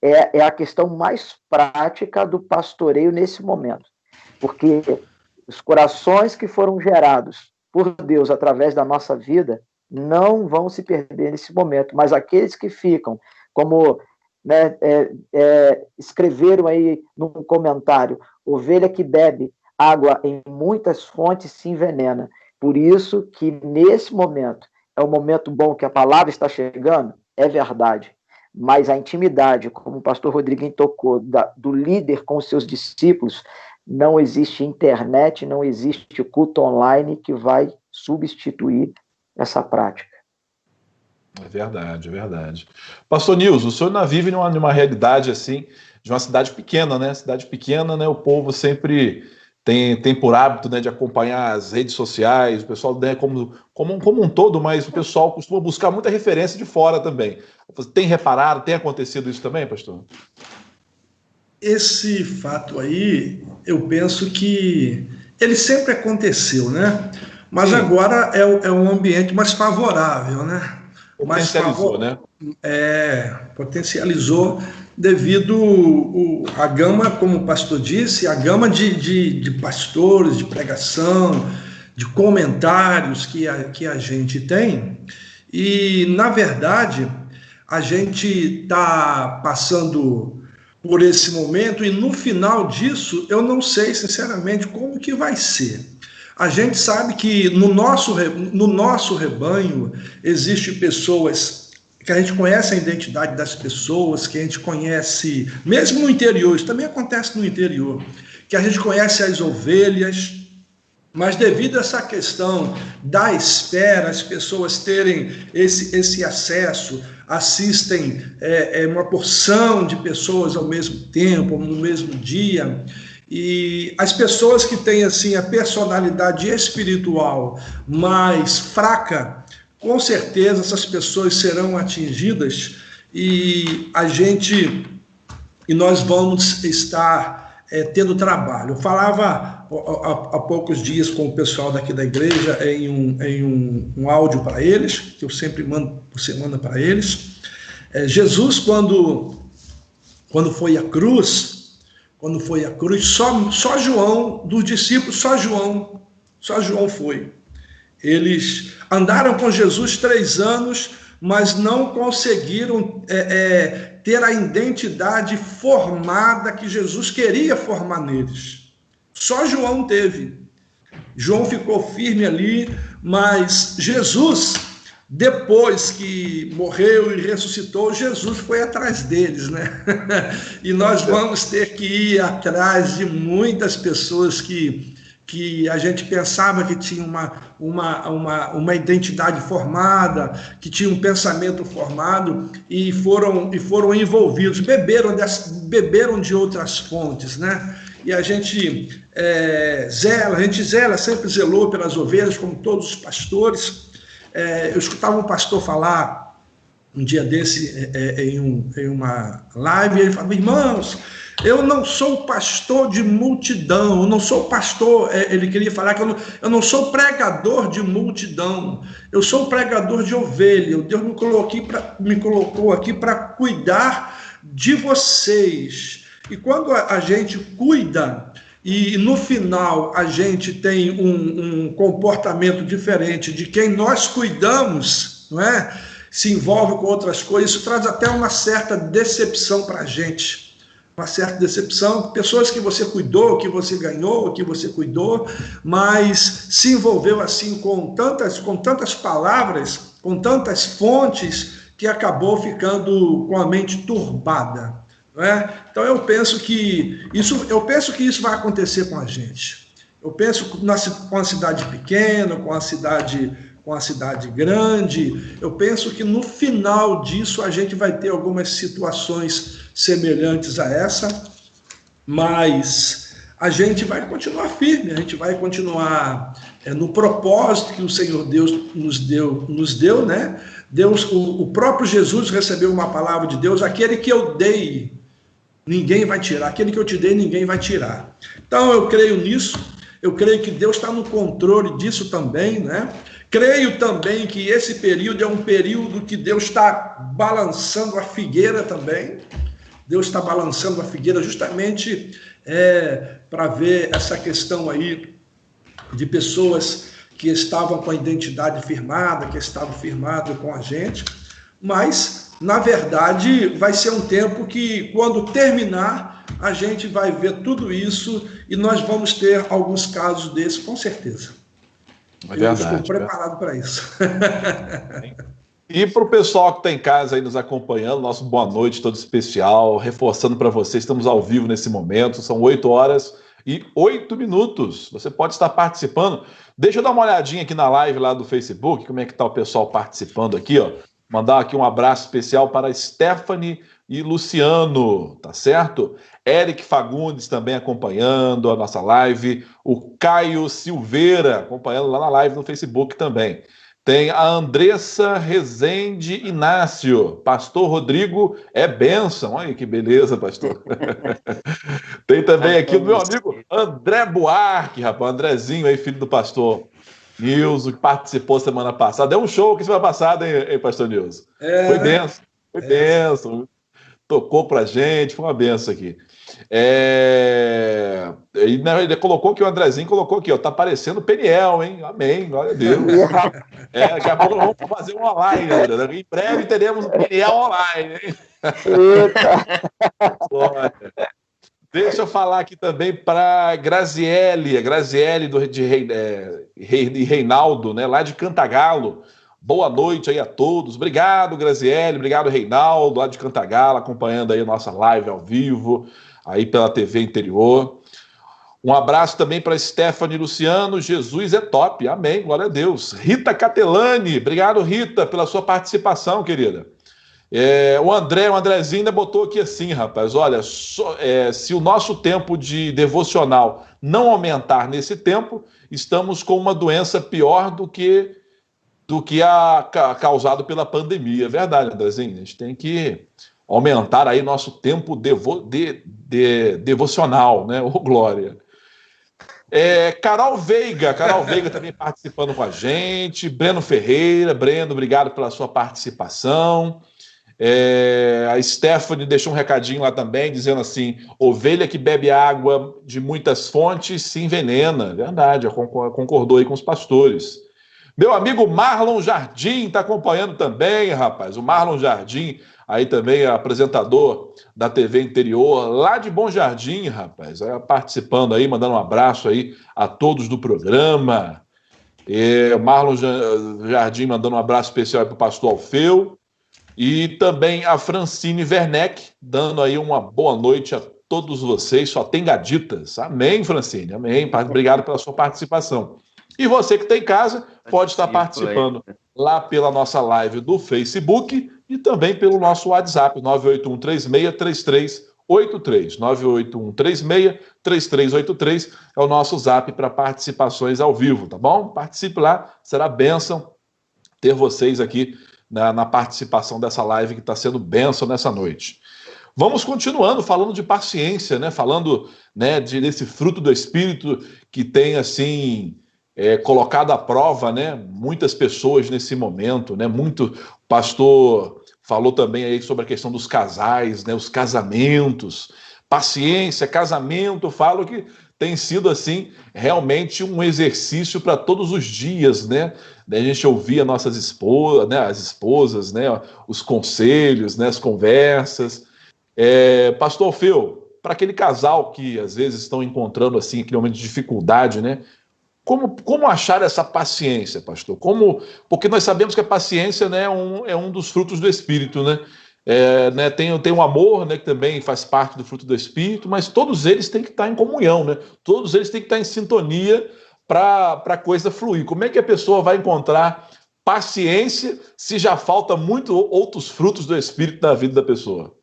é a questão mais prática do pastoreio nesse momento. Porque os corações que foram gerados por Deus através da nossa vida não vão se perder nesse momento, mas aqueles que ficam, como né, escreveram aí num comentário, ovelha que bebe água em muitas fontes se envenena. Por isso que nesse momento é um momento bom que a palavra está chegando, é verdade, mas a intimidade, como o pastor Rodriguinho tocou, do líder com os seus discípulos, não existe internet, não existe culto online que vai substituir essa prática. É verdade, é verdade. Pastor Nilson, o senhor vive numa realidade assim, de uma cidade pequena, né? Cidade pequena, né? O povo sempre tem por hábito, né, de acompanhar as redes sociais, o pessoal, né, como um todo, mas o pessoal costuma buscar muita referência de fora também. Tem reparado, tem acontecido isso também, pastor? Esse fato aí, eu penso que ele sempre aconteceu, né? Mas sim, agora é um ambiente mais favorável, né? Potencializou, né? Potencializou devido a gama, como o pastor disse, a gama de pastores, de pregação, de comentários que a gente tem. E, na verdade, a gente está passando por esse momento e, no final disso, eu não sei, sinceramente, como que vai ser. A gente sabe que no nosso rebanho existem pessoas que a gente conhece a identidade das pessoas, que a gente conhece, mesmo no interior, isso também acontece no interior, que a gente conhece as ovelhas, mas devido a essa questão da espera, as pessoas terem esse acesso, assistem uma porção de pessoas ao mesmo tempo, no mesmo dia, e as pessoas que têm assim a personalidade espiritual mais fraca, com certeza essas pessoas serão atingidas e nós vamos estar tendo trabalho. Eu falava há poucos dias com o pessoal daqui da igreja em um áudio para eles, que eu sempre mando por semana para eles. Jesus, quando foi à cruz, só João, dos discípulos, só João foi. Eles andaram com Jesus 3 anos, mas não conseguiram ter a identidade formada que Jesus queria formar neles. Só João teve. João ficou firme ali, mas Jesus, depois que morreu e ressuscitou, Jesus foi atrás deles, né? E nós vamos ter que ir atrás de muitas pessoas que a gente pensava que tinha uma identidade formada, que tinha um pensamento formado e foram envolvidos, beberam de outras fontes, né? E a gente sempre zelou pelas ovelhas, como todos os pastores. Eu escutava um pastor falar um dia desse em uma live, e ele falava: irmãos, eu não sou pastor de multidão, eu não sou pastor, ele queria falar que eu não sou pregador de multidão, eu sou pregador de ovelha. Deus me colocou aqui para cuidar de vocês. E quando a gente cuida e no final a gente tem um comportamento diferente de quem nós cuidamos, não é? Se envolve com outras coisas, isso traz até uma certa decepção para a gente. Uma certa decepção, pessoas que você cuidou, que você ganhou, que você cuidou, mas se envolveu assim com tantas palavras, com tantas fontes, que acabou ficando com a mente turbada. Não é? Então eu penso que isso vai acontecer com a gente. Eu penso com a cidade pequena, com a cidade grande, eu penso que no final disso a gente vai ter algumas situações semelhantes a essa, mas a gente vai continuar firme, a gente vai continuar no propósito que o Senhor Deus nos deu, né? O próprio Jesus recebeu uma palavra de Deus: aquele que eu dei, ninguém vai tirar, aquele que eu te dei, ninguém vai tirar. Então eu creio nisso, eu creio que Deus está no controle disso também, né? Creio também que esse período é um período que Deus está balançando a figueira também. Deus está balançando a figueira justamente para ver essa questão aí de pessoas que estavam com a identidade firmada, que estavam firmadas com a gente, mas, na verdade, vai ser um tempo que, quando terminar, a gente vai ver tudo isso e nós vamos ter alguns casos desses, com certeza. Eu estou preparado para isso. E para o pessoal que está em casa aí nos acompanhando, nosso boa noite todo especial, reforçando para vocês, estamos ao vivo nesse momento, são 8h08. Você pode estar participando. Deixa eu dar uma olhadinha aqui na live lá do Facebook, como é que está o pessoal participando aqui, ó. Mandar aqui um abraço especial para Stephanie e Luciano, tá certo? Eric Fagundes também acompanhando a nossa live, o Caio Silveira acompanhando lá na live no Facebook também. Tem a Andressa Rezende Inácio, pastor Rodrigo é bênção. Olha que beleza, pastor. Tem também aqui o meu amigo André Buarque, rapaz, Andrezinho aí, filho do pastor Nilson, que participou semana passada. Deu um show aqui semana passada, hein pastor Nilson? Foi benção, foi benção. tocou pra gente, foi uma benção aqui. Ele colocou que o Andrezinho colocou aqui, ó, tá parecendo Peniel, hein? Amém, glória a Deus. Daqui a pouco nós vamos fazer um online, André. Em breve teremos um Peniel online, hein? Glória. Deixa eu falar aqui também para Graziele de Reinaldo, né, lá de Cantagalo. Boa noite aí a todos. Obrigado, Graziele. Obrigado, Reinaldo, lá de Cantagalo, acompanhando aí a nossa live ao vivo, aí pela TV Interior. Um abraço também para Stephanie Luciano. Jesus é top. Amém. Glória a Deus. Rita Catelani. Obrigado, Rita, pela sua participação, querida. O Andrezinho ainda botou aqui assim, rapaz, olha, se o nosso tempo de devocional não aumentar nesse tempo, estamos com uma doença pior do que a causado pela pandemia. É verdade, Andrezinho, a gente tem que aumentar aí nosso tempo devocional, né? Ô, glória. Carol Veiga também participando com a gente, Breno Ferreira, obrigado pela sua participação. A Stephanie deixou um recadinho lá também, dizendo assim: ovelha que bebe água de muitas fontes se envenena. Verdade, concordou aí com os pastores. Meu amigo Marlon Jardim está acompanhando também, rapaz. O Marlon Jardim, aí também apresentador da TV Interior, lá de Bom Jardim, rapaz. Participando aí, mandando um abraço aí a todos do programa. Marlon Jardim mandando um abraço especial para o pastor Alfeu. E também a Francine Werneck, dando aí uma boa noite a todos vocês. Só tem gaditas. Amém, Francine. Amém. Obrigado pela sua participação. E você que está em casa pode estar participando lá pela nossa live do Facebook e também pelo nosso WhatsApp, 981363383. 981363383 é o nosso zap para participações ao vivo, tá bom? Participe lá, será bênção ter vocês aqui na participação dessa live que está sendo bênção nessa noite. Vamos continuando falando de paciência, né? Falando, né, desse fruto do Espírito que tem, assim, colocado à prova, né, muitas pessoas nesse momento, né? O pastor falou também aí sobre a questão dos casais, né? Os casamentos, paciência, casamento, eu falo que tem sido, assim, realmente um exercício para todos os dias, né? A gente ouvia nossas esposas, né, as esposas, né, os conselhos, né, as conversas. Pastor Alfeu, para aquele casal que às vezes estão encontrando assim aquele momento de dificuldade, né? Como achar essa paciência, pastor? Porque nós sabemos que a paciência, né, é um dos frutos do Espírito, né? Né, tem o amor, né, que também faz parte do fruto do Espírito, mas todos eles têm que estar em comunhão, né? Todos eles têm que estar em sintonia para a coisa fluir. Como é que a pessoa vai encontrar paciência se já falta muito outros frutos do Espírito na vida da pessoa?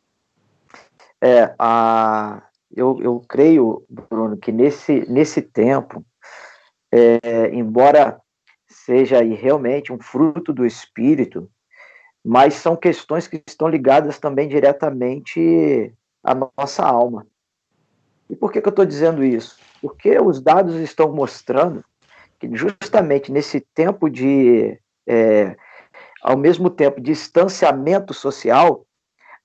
Eu creio, Bruno, que nesse tempo, embora seja aí realmente um fruto do Espírito, mas são questões que estão ligadas também diretamente à nossa alma. E por que eu estou dizendo isso? Porque os dados estão mostrando que justamente nesse tempo ao mesmo tempo de distanciamento social,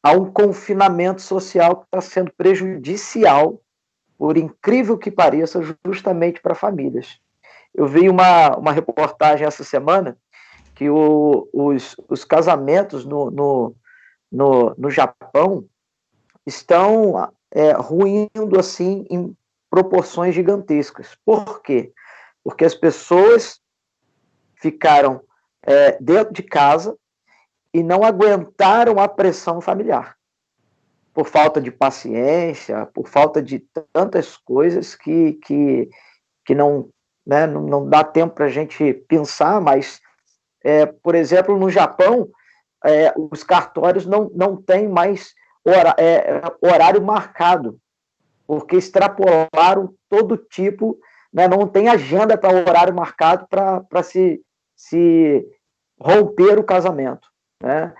há um confinamento social que está sendo prejudicial, por incrível que pareça, justamente para famílias. Eu vi uma reportagem essa semana que os casamentos no Japão estão ruindo assim em proporções gigantescas. Por quê? Porque as pessoas ficaram dentro de casa e não aguentaram a pressão familiar, por falta de paciência, por falta de tantas coisas que não, né, não dá tempo para a gente pensar, mas, por exemplo, no Japão, os cartórios não têm mais horário marcado, porque extrapolaram todo tipo, né, não tem agenda para horário marcado para se romper o casamento, né?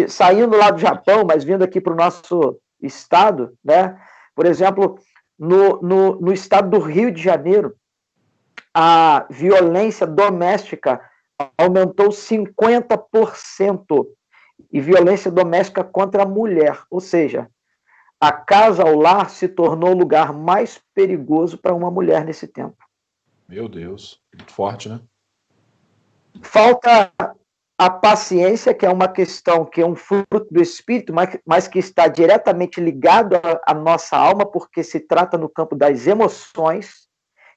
Saindo lá do Japão, mas vindo aqui para o nosso estado, né? Por exemplo, no estado do Rio de Janeiro, a violência doméstica aumentou 50%. e violência doméstica contra a mulher. Ou seja, a casa, o lar, se tornou o lugar mais perigoso para uma mulher nesse tempo. Meu Deus, muito forte, né? Falta a paciência, que é uma questão que é um fruto do Espírito, mas que está diretamente ligado à nossa alma, porque se trata no campo das emoções,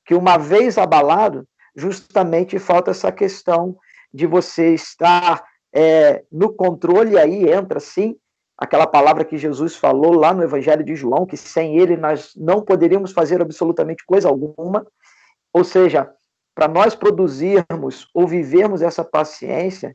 que uma vez abalado, justamente falta essa questão de você estar no controle, e aí entra, sim, aquela palavra que Jesus falou lá no Evangelho de João, que sem ele nós não poderíamos fazer absolutamente coisa alguma. Ou seja, para nós produzirmos ou vivermos essa paciência,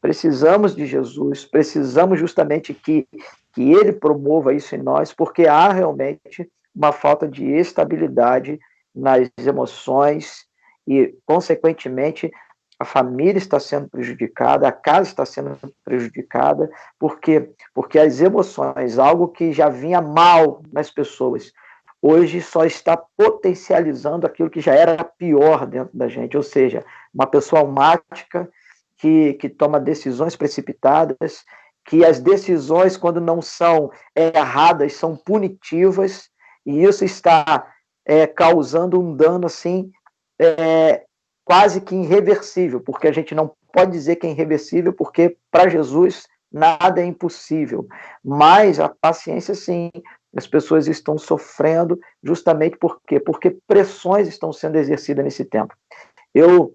precisamos de Jesus, precisamos justamente que ele promova isso em nós, porque há realmente uma falta de estabilidade nas emoções e, consequentemente, a família está sendo prejudicada, a casa está sendo prejudicada, porque as emoções, algo que já vinha mal nas pessoas, hoje só está potencializando aquilo que já era pior dentro da gente, ou seja, uma pessoa almática que toma decisões precipitadas, que as decisões, quando não são erradas, são punitivas, e isso está causando um dano assim quase que irreversível, porque a gente não pode dizer que é irreversível, porque para Jesus nada é impossível, mas a paciência, sim, as pessoas estão sofrendo justamente porque pressões estão sendo exercidas nesse tempo. Eu,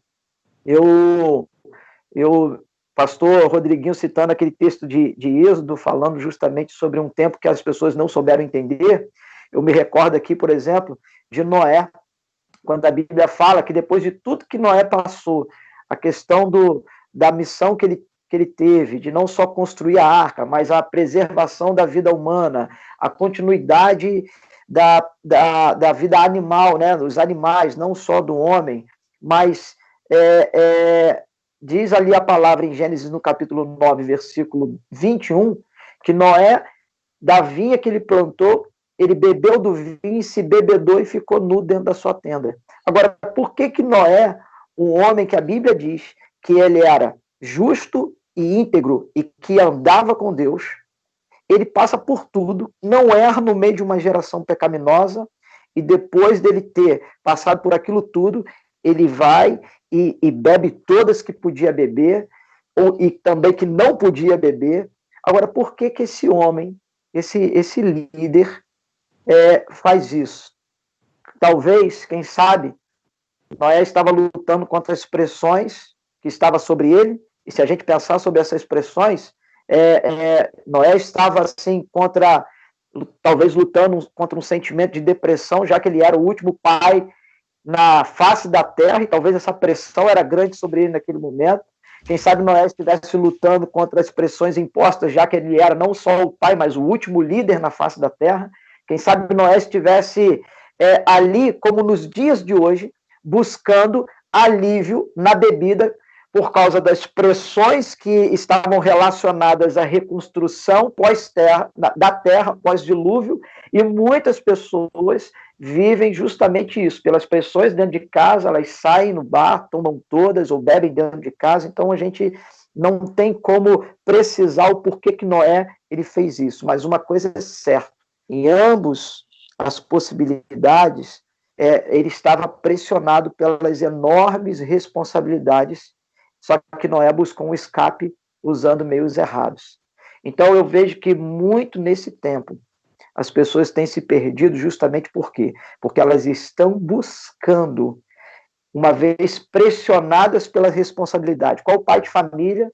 pastor Rodriguinho, citando aquele texto de Êxodo, falando justamente sobre um tempo que as pessoas não souberam entender, eu me recordo aqui, por exemplo, de Noé, quando a Bíblia fala que depois de tudo que Noé passou, a questão da missão que ele teve, de não só construir a arca, mas a preservação da vida humana, a continuidade da vida animal, né, dos animais, não só do homem, mas diz ali a palavra em Gênesis, no capítulo 9, versículo 21, que Noé, da vinha que ele plantou, ele bebeu do vinho, se bebedou e ficou nu dentro da sua tenda. Agora, por que Noé, um homem que a Bíblia diz que ele era justo e íntegro e que andava com Deus, ele passa por tudo, não erra no meio de uma geração pecaminosa, e depois dele ter passado por aquilo tudo, ele vai e bebe todas que podia beber, e também que não podia beber. Agora, por que esse homem, esse líder, faz isso? Talvez, quem sabe, Noé estava lutando contra as pressões que estavam sobre ele, e se a gente pensar sobre essas pressões, Noé estava assim talvez lutando contra um sentimento de depressão, já que ele era o último pai na face da terra, e talvez essa pressão era grande sobre ele naquele momento. Quem sabe Noé estivesse lutando contra as pressões impostas, já que ele era não só o pai, mas o último líder na face da terra. Quem sabe Noé estivesse ali, como nos dias de hoje, buscando alívio na bebida por causa das pressões que estavam relacionadas à reconstrução pós-terra, da terra pós-dilúvio, e muitas pessoas vivem justamente isso, pelas pressões dentro de casa, elas saem no bar, tomam todas ou bebem dentro de casa, então a gente não tem como precisar o porquê que Noé ele fez isso, mas uma coisa é certa, em ambos as possibilidades, ele estava pressionado pelas enormes responsabilidades, só que Noé buscou um escape usando meios errados. Então eu vejo que muito nesse tempo as pessoas têm se perdido justamente por quê? Porque elas estão buscando, uma vez pressionadas pela responsabilidade. Qual pai de família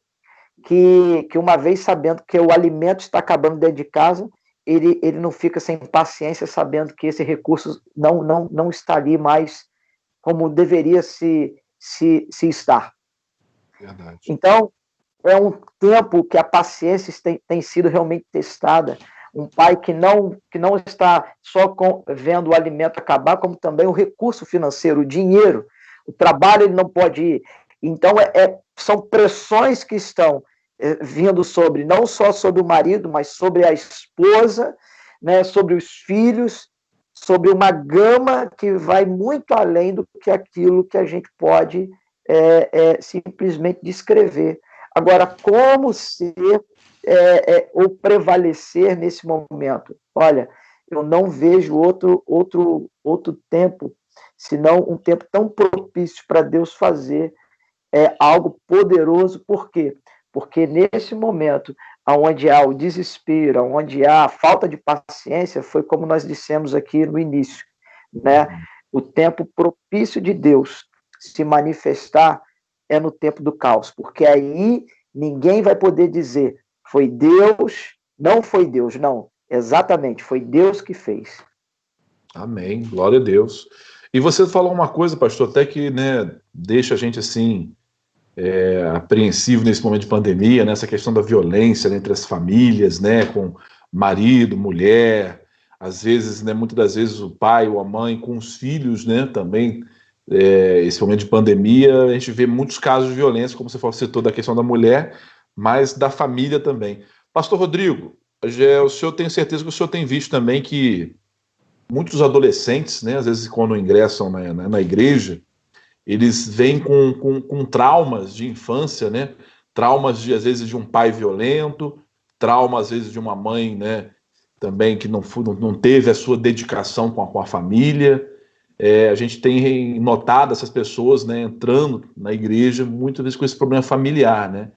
que uma vez sabendo que o alimento está acabando dentro de casa, ele não fica sem paciência sabendo que esse recurso não está ali mais como deveria se estar. Verdade. Então, é um tempo que a paciência tem sido realmente testada. Um pai que não está só vendo o alimento acabar, como também o recurso financeiro, o dinheiro, o trabalho ele não pode ir. Então, são pressões que estão vindo não só sobre o marido, mas sobre a esposa, né, sobre os filhos, sobre uma gama que vai muito além do que aquilo que a gente pode simplesmente descrever. Agora, como ser ou prevalecer nesse momento? Olha, eu não vejo outro tempo, senão um tempo tão propício para Deus fazer algo poderoso. Por quê? Porque nesse momento, onde há o desespero, onde há a falta de paciência, foi como nós dissemos aqui no início, né? O tempo propício de Deus se manifestar é no tempo do caos, porque aí ninguém vai poder dizer foi Deus, não foi Deus, não. Exatamente, foi Deus que fez. Amém, glória a Deus. E você falou uma coisa, pastor, até que, né, deixa a gente assim apreensivo nesse momento de pandemia, nessa questão da violência, né, entre as famílias, né, com marido, mulher, às vezes, né, muitas das vezes o pai ou a mãe com os filhos, né, também, esse momento de pandemia, a gente vê muitos casos de violência, como você citou da questão da mulher, mas da família também. Pastor Rodrigo, o senhor, tenho certeza que o senhor tem visto também que muitos adolescentes, né, às vezes quando ingressam na igreja, eles vêm com traumas de infância, né? Traumas, às vezes, de um pai violento, traumas, às vezes, de uma mãe, né? Também que não teve a sua dedicação com a família. A gente tem notado essas pessoas, né, entrando na igreja, muitas vezes com esse problema familiar, né?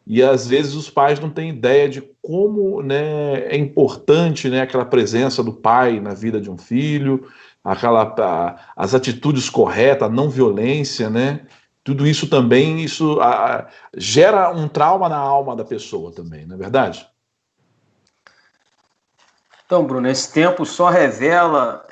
E, às vezes, os pais não têm ideia de como, né, é importante, né, aquela presença do pai na vida de um filho, as atitudes corretas, a não violência, né? Tudo isso também gera um trauma na alma da pessoa também, não é verdade? Então, Bruno, esse tempo só revela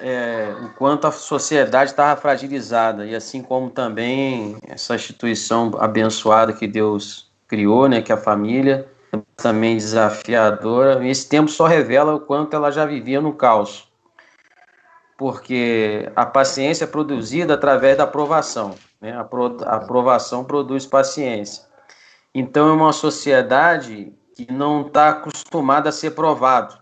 o quanto a sociedade estava fragilizada, e assim como também essa instituição abençoada que Deus criou, né, que é a família, também desafiadora. E esse tempo só revela o quanto ela já vivia no caos, porque a paciência é produzida através da aprovação, né? A aprovação produz paciência. Então, é uma sociedade que não está acostumada a ser provado.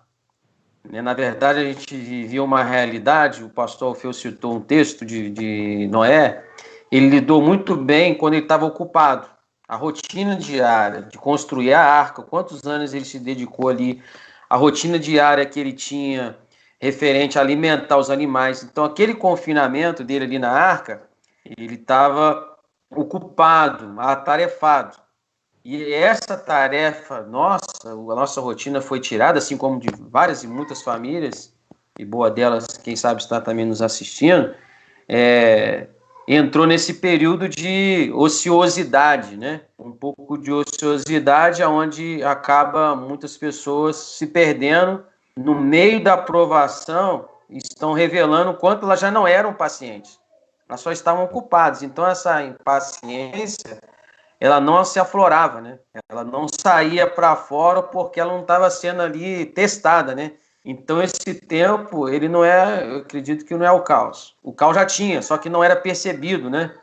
Na verdade, a gente vivia uma realidade, o pastor Alfeu citou um texto de Noé, ele lidou muito bem quando ele estava ocupado. A rotina diária de construir a arca, quantos anos ele se dedicou ali, a rotina diária que ele tinha referente a alimentar os animais. Então, aquele confinamento dele ali na arca, ele estava ocupado, atarefado. E essa tarefa nossa, a nossa rotina foi tirada, assim como de várias e muitas famílias, e boa delas, quem sabe, está também nos assistindo, entrou nesse período de ociosidade, né? Um pouco de ociosidade, onde acaba muitas pessoas se perdendo no meio da aprovação, estão revelando o quanto elas já não eram pacientes, elas só estavam ocupadas. Então, essa impaciência, ela não se aflorava, né? Ela não saía para fora porque ela não estava sendo ali testada, né? Então, esse tempo, ele não eu acredito que não é o caos. O caos já tinha, só que não era percebido, né?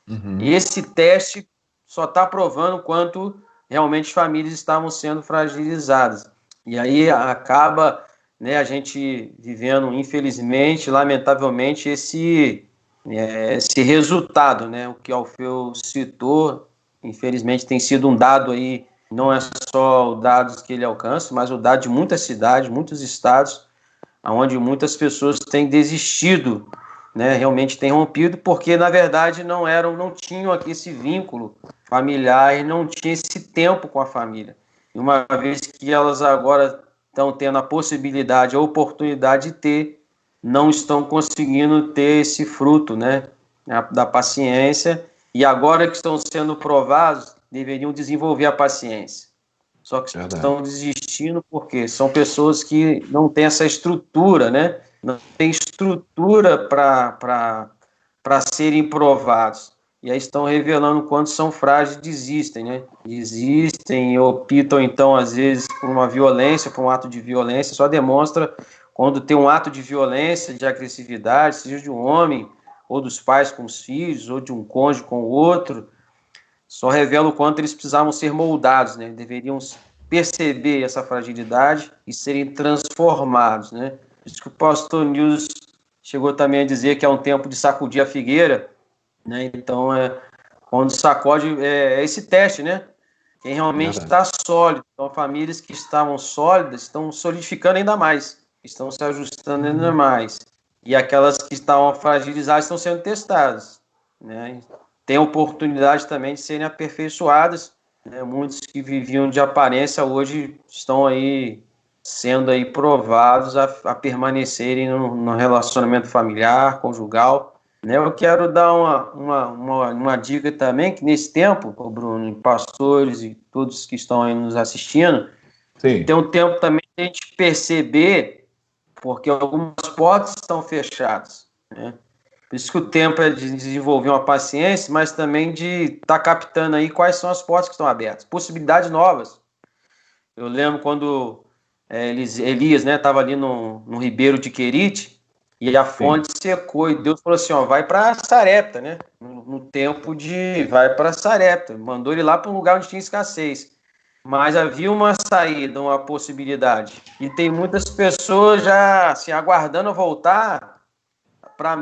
Uhum. E esse teste só está provando quanto realmente famílias estavam sendo fragilizadas. E aí acaba, né, a gente vivendo, infelizmente, lamentavelmente, esse resultado, né? O que Alfeu citou, infelizmente, tem sido um dado aí, não é só o dados que ele alcança, mas o dado de muitas cidades, muitos estados, onde muitas pessoas têm desistido, né, realmente têm rompido, porque, na verdade, não tinham aqui esse vínculo familiar e não tinham esse tempo com a família. E uma vez que elas agora estão tendo a possibilidade, a oportunidade de ter, não estão conseguindo ter esse fruto, né, da paciência. E agora que estão sendo provados, deveriam desenvolver a paciência. Só que estão desistindo porque são pessoas que não têm essa estrutura, né? Não tem estrutura para serem provados. E aí estão revelando quanto são frágeis, desistem, né? Desistem, optam, então, às vezes, por uma violência, por um ato de violência. Só demonstra quando tem um ato de violência, de agressividade, seja de um homem, ou dos pais com os filhos, ou de um cônjuge com o outro, só revela o quanto eles precisavam ser moldados, né? Deveriam perceber essa fragilidade e serem transformados, né? Por isso que o pastor Nilson chegou também a dizer que é um tempo de sacudir a figueira, né? Então, quando sacode, é esse teste, né? quem realmente está sólido. Então, famílias que estavam sólidas estão solidificando ainda mais, estão se ajustando ainda mais. E aquelas que estavam fragilizadas estão sendo testadas, né? Tem oportunidade também de serem aperfeiçoadas, né? Muitos que viviam de aparência hoje estão aí sendo aí provados a permanecerem no relacionamento familiar, conjugal, né? Eu quero dar uma dica também, que nesse tempo, Bruno, pastores e todos que estão aí nos assistindo, Sim. tem um tempo também de a gente perceber, porque algumas portas estão fechadas, né? Por isso que o tempo é de desenvolver uma paciência, mas também de estar captando aí quais são as portas que estão abertas, possibilidades novas. Eu lembro quando Elias, né, estava ali no Ribeiro de Querite, e a fonte secou, e Deus falou assim, ó, vai para Sarepta, né? No tempo de vai para Sarepta, mandou ele lá para um lugar onde tinha escassez. Mas havia uma saída, uma possibilidade. E tem muitas pessoas já assim, aguardando voltar para a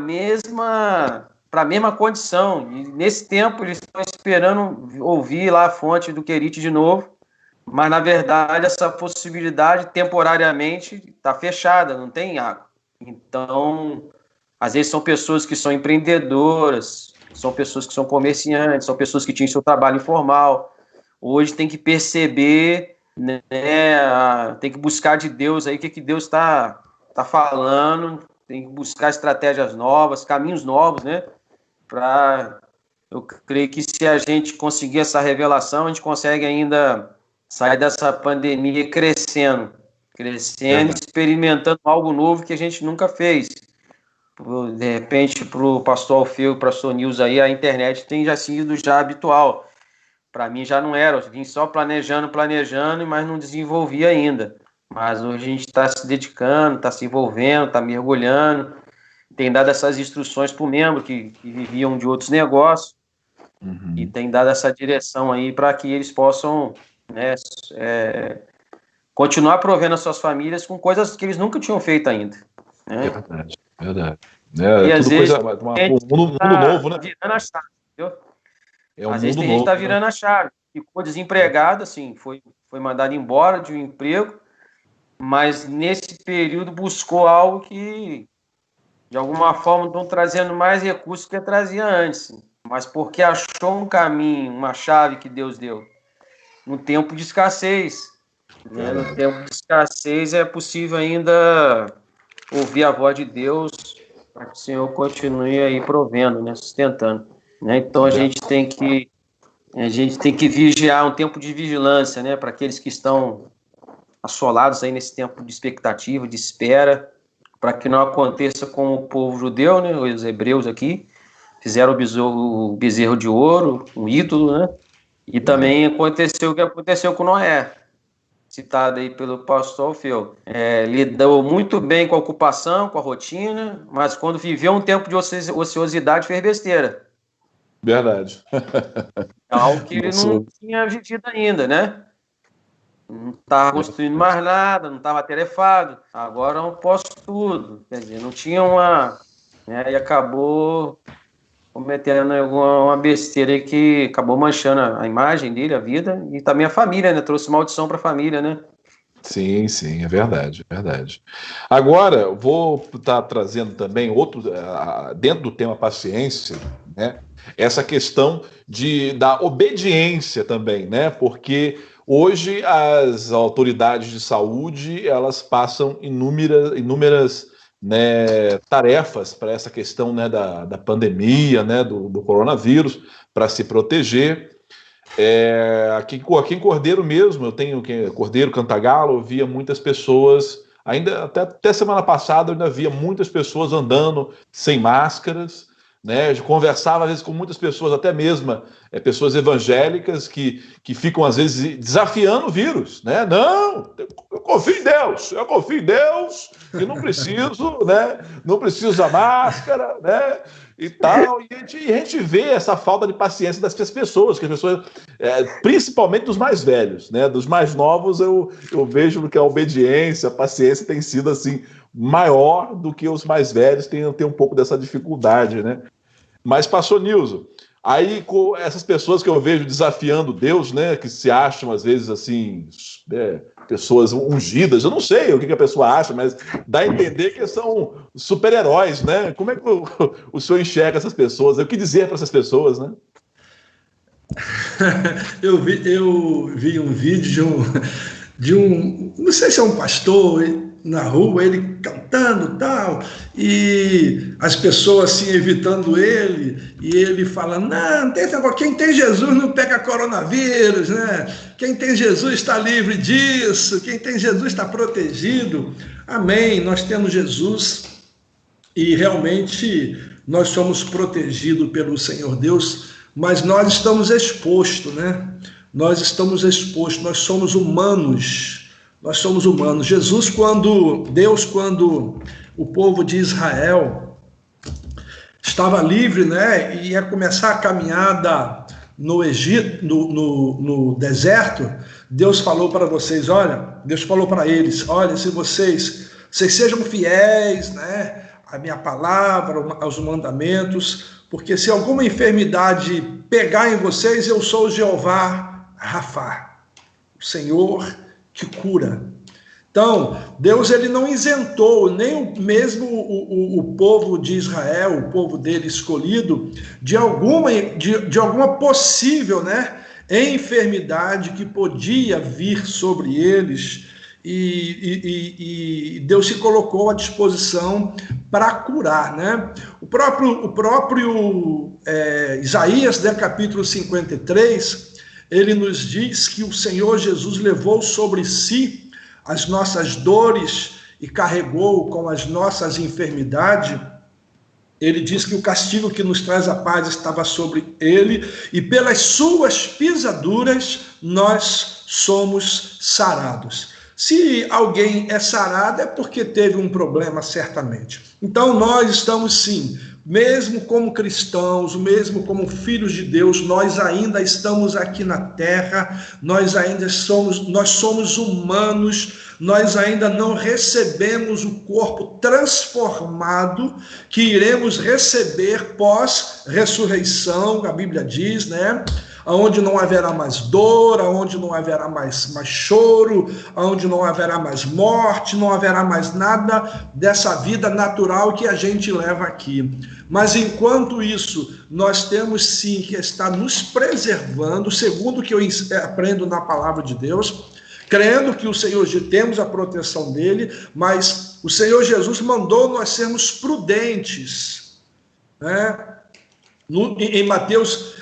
mesma condição. E nesse tempo eles estão esperando ouvir lá a fonte do Querite de novo, mas na verdade essa possibilidade temporariamente está fechada, não tem água. Então, às vezes são pessoas que são empreendedoras, são pessoas que são comerciantes, são pessoas que tinham seu trabalho informal. Hoje tem que perceber, né, tem que buscar de Deus aí o que Deus está falando, tem que buscar estratégias novas, caminhos novos, né? Eu creio que se a gente conseguir essa revelação, a gente consegue ainda sair dessa pandemia crescendo, experimentando algo novo que a gente nunca fez. De repente, para o pastor Alfeu e para o pastor Nilson aí, a internet tem já sido habitual. Para mim já não era, eu vim só planejando, mas não desenvolvi ainda. Mas hoje a gente está se dedicando, está se envolvendo, está mergulhando, tem dado essas instruções para o membro que viviam de outros negócios, e tem dado essa direção aí para que eles possam, né, continuar provendo as suas famílias com coisas que eles nunca tinham feito ainda. Né? É verdade. E às vezes um mundo novo, né? Virando a chave, entendeu? Às vezes tem gente que está virando a chave, ficou desempregado, assim, foi mandado embora de um emprego, mas nesse período buscou algo que, de alguma forma, estão trazendo mais recursos que trazia antes, mas porque achou um caminho, uma chave que Deus deu, no tempo de escassez. Né? No tempo de escassez é possível ainda ouvir a voz de Deus para que o Senhor continue aí provendo, né? Sustentando. Né? Então a gente tem que vigiar, um tempo de vigilância, né? Para aqueles que estão assolados aí nesse tempo de expectativa, de espera, para que não aconteça com o povo judeu, né? Os hebreus aqui fizeram o bezerro de ouro, um ídolo, né? E também aconteceu o que aconteceu com Noé, citado aí pelo pastor Alfeu. Lidou muito bem com a ocupação, com a rotina, mas quando viveu um tempo de ociosidade, fez besteira. Verdade. Algo que ele não tinha vivido ainda, né? Não estava construindo mais nada, não estava atarefado. Agora eu posso tudo. Quer dizer, não tinha né, e acabou cometendo uma besteira que acabou manchando a imagem dele, a vida, e também a família, né? Trouxe maldição para a família, né? Sim, é verdade. Agora, vou estar trazendo também outro, dentro do tema paciência, né? Essa questão da obediência também, né? Porque hoje as autoridades de saúde, elas passam inúmeras né, tarefas para essa questão, né, da pandemia, né, do coronavírus, para se proteger. Aqui em Cordeiro mesmo, eu tenho Cordeiro, Cantagalo, eu via muitas pessoas, ainda até semana passada eu ainda via muitas pessoas andando sem máscaras, né? Eu conversava às vezes com muitas pessoas, até mesmo pessoas evangélicas que ficam às vezes desafiando o vírus, né? Não, eu confio em Deus e não preciso, né? Não preciso usar máscara, né? E tal, e a gente vê essa falta de paciência das pessoas, principalmente dos mais velhos, né? Dos mais novos eu vejo que a obediência, a paciência tem sido assim maior do que os mais velhos, tem um pouco dessa dificuldade, né? Mas, pastor Nilson, Aí, com essas pessoas que eu vejo desafiando Deus, né, que se acham, às vezes, assim, pessoas ungidas, eu não sei o que a pessoa acha, mas dá a entender que são super-heróis, né? Como é que o senhor enxerga essas pessoas? O que dizer para essas pessoas, né? Eu vi um vídeo de um, não sei se é um pastor, na rua, ele cantando tal, e as pessoas assim evitando ele, e ele falando, não tem esse negócio, quem tem Jesus não pega coronavírus, né? Quem tem Jesus está livre disso, quem tem Jesus está protegido. Amém, nós temos Jesus e realmente nós somos protegidos pelo Senhor Deus, mas nós estamos expostos, né? Nós estamos expostos, nós somos humanos. Nós somos humanos. Deus, quando o povo de Israel estava livre, né, e ia começar a caminhada no Egito, no deserto, Deus falou para vocês, Deus falou para eles, se vocês sejam fiéis, né, à minha palavra, aos mandamentos, porque se alguma enfermidade pegar em vocês, eu sou o Jeová Rafa, o Senhor que cura. Então, Deus ele não isentou nem mesmo o povo de Israel, o povo dele escolhido, de alguma possível, né, enfermidade que podia vir sobre eles, e Deus se colocou à disposição para curar, né? O próprio Isaías, né, capítulo 53, ele nos diz que o Senhor Jesus levou sobre si as nossas dores e carregou com as nossas enfermidades. Ele diz que o castigo que nos traz a paz estava sobre ele, e pelas suas pisaduras nós somos sarados. Se alguém é sarado, é porque teve um problema, certamente. Então nós estamos sim, mesmo como cristãos, mesmo como filhos de Deus, nós ainda estamos aqui na terra, nós somos humanos, nós ainda não recebemos o corpo transformado que iremos receber pós-ressurreição, a Bíblia diz, né? Onde não haverá mais dor, onde não haverá mais choro, onde não haverá mais morte, não haverá mais nada dessa vida natural que a gente leva aqui. Mas enquanto isso, nós temos sim que estar nos preservando, segundo o que eu aprendo na palavra de Deus, crendo que o Senhor, temos a proteção dele, mas o Senhor Jesus mandou nós sermos prudentes, né? Em Mateus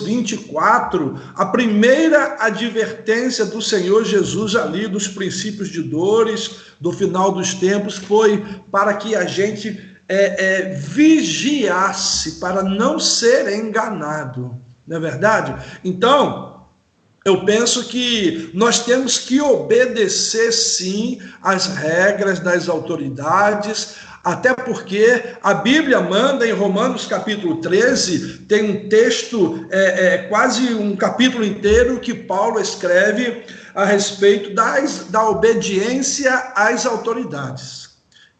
24, a primeira advertência do Senhor Jesus ali, dos princípios de dores, do final dos tempos, foi para que a gente vigiasse, para não ser enganado, não é verdade? Então, eu penso que nós temos que obedecer, sim, às regras das autoridades, até porque a Bíblia manda, em Romanos capítulo 13, tem um texto, quase um capítulo inteiro, que Paulo escreve a respeito da obediência às autoridades.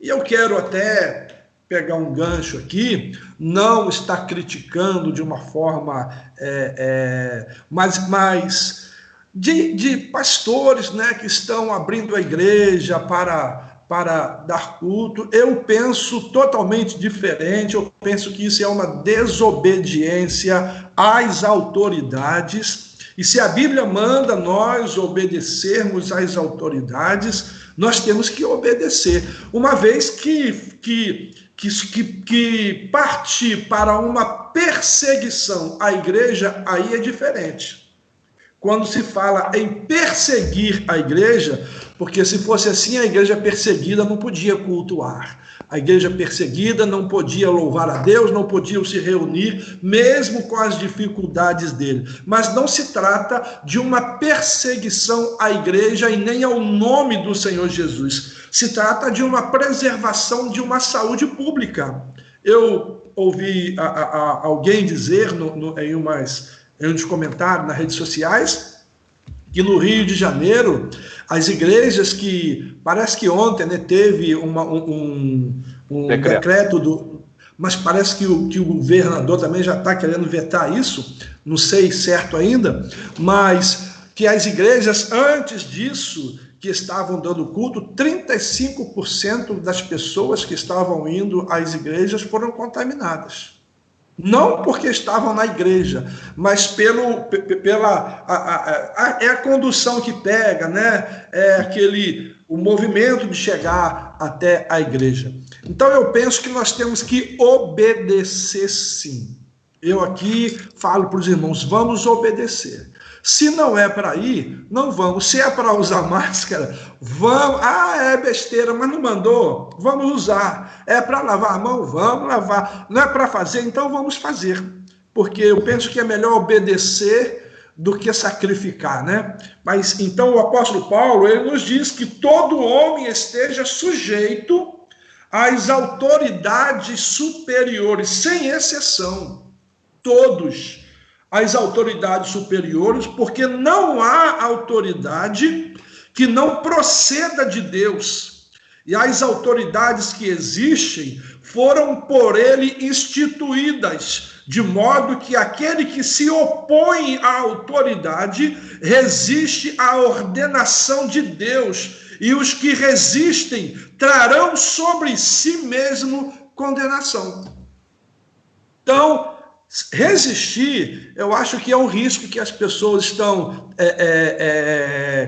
E eu quero até pegar um gancho aqui, não está criticando de uma forma, mas de pastores, né, que estão abrindo a igreja para dar culto. Eu penso totalmente diferente, eu penso que isso é uma desobediência às autoridades, e se a Bíblia manda nós obedecermos às autoridades, nós temos que obedecer, uma vez que parte para uma perseguição à igreja, aí é diferente. Quando se fala em perseguir a igreja, porque se fosse assim, a igreja perseguida não podia cultuar. A igreja perseguida não podia louvar a Deus, não podia se reunir, mesmo com as dificuldades dele. Mas não se trata de uma perseguição à igreja e nem ao nome do Senhor Jesus. Se trata de uma preservação de uma saúde pública. Eu ouvi alguém dizer em uns comentários nas redes sociais, que no Rio de Janeiro, as igrejas que, parece que ontem, né, teve um decreto mas parece que o governador também já está querendo vetar isso, não sei certo ainda, mas que as igrejas, antes disso, que estavam dando culto, 35% das pessoas que estavam indo às igrejas foram contaminadas. Não porque estavam na igreja, mas é a condução que pega, né? O movimento de chegar até a igreja. Então eu penso que nós temos que obedecer, sim. Eu aqui falo para os irmãos, vamos obedecer. Se não é para ir, não vamos. Se é para usar máscara, vamos. É besteira, mas não mandou, vamos usar. É para lavar a mão, vamos lavar. Não é para fazer, então vamos fazer. Porque eu penso que é melhor obedecer do que sacrificar, né? Mas então o apóstolo Paulo, ele nos diz que todo homem esteja sujeito às autoridades superiores, sem exceção. Todos as autoridades superiores, porque não há autoridade que não proceda de Deus. E as autoridades que existem foram por ele instituídas, de modo que aquele que se opõe à autoridade resiste à ordenação de Deus, e os que resistem trarão sobre si mesmo condenação. Então, resistir, eu acho que é um risco que as pessoas estão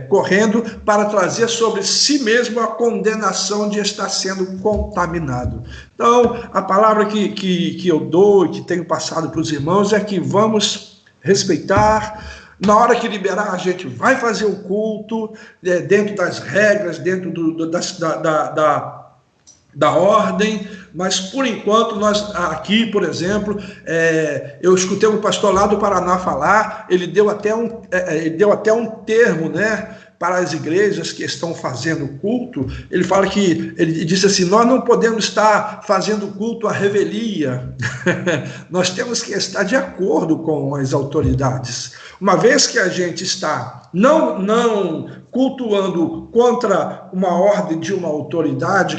correndo para trazer sobre si mesmo a condenação de estar sendo contaminado. Então, a palavra que eu dou e que tenho passado para os irmãos é que vamos respeitar. Na hora que liberar, a gente vai fazer o culto dentro das regras, dentro da ordem, mas por enquanto nós aqui, por exemplo, eu escutei um pastor lá do Paraná falar, ele deu até um termo, né, para as igrejas que estão fazendo culto. Ele fala que, ele disse assim, nós não podemos estar fazendo culto à revelia, nós temos que estar de acordo com as autoridades. Uma vez que a gente está não cultuando contra uma ordem de uma autoridade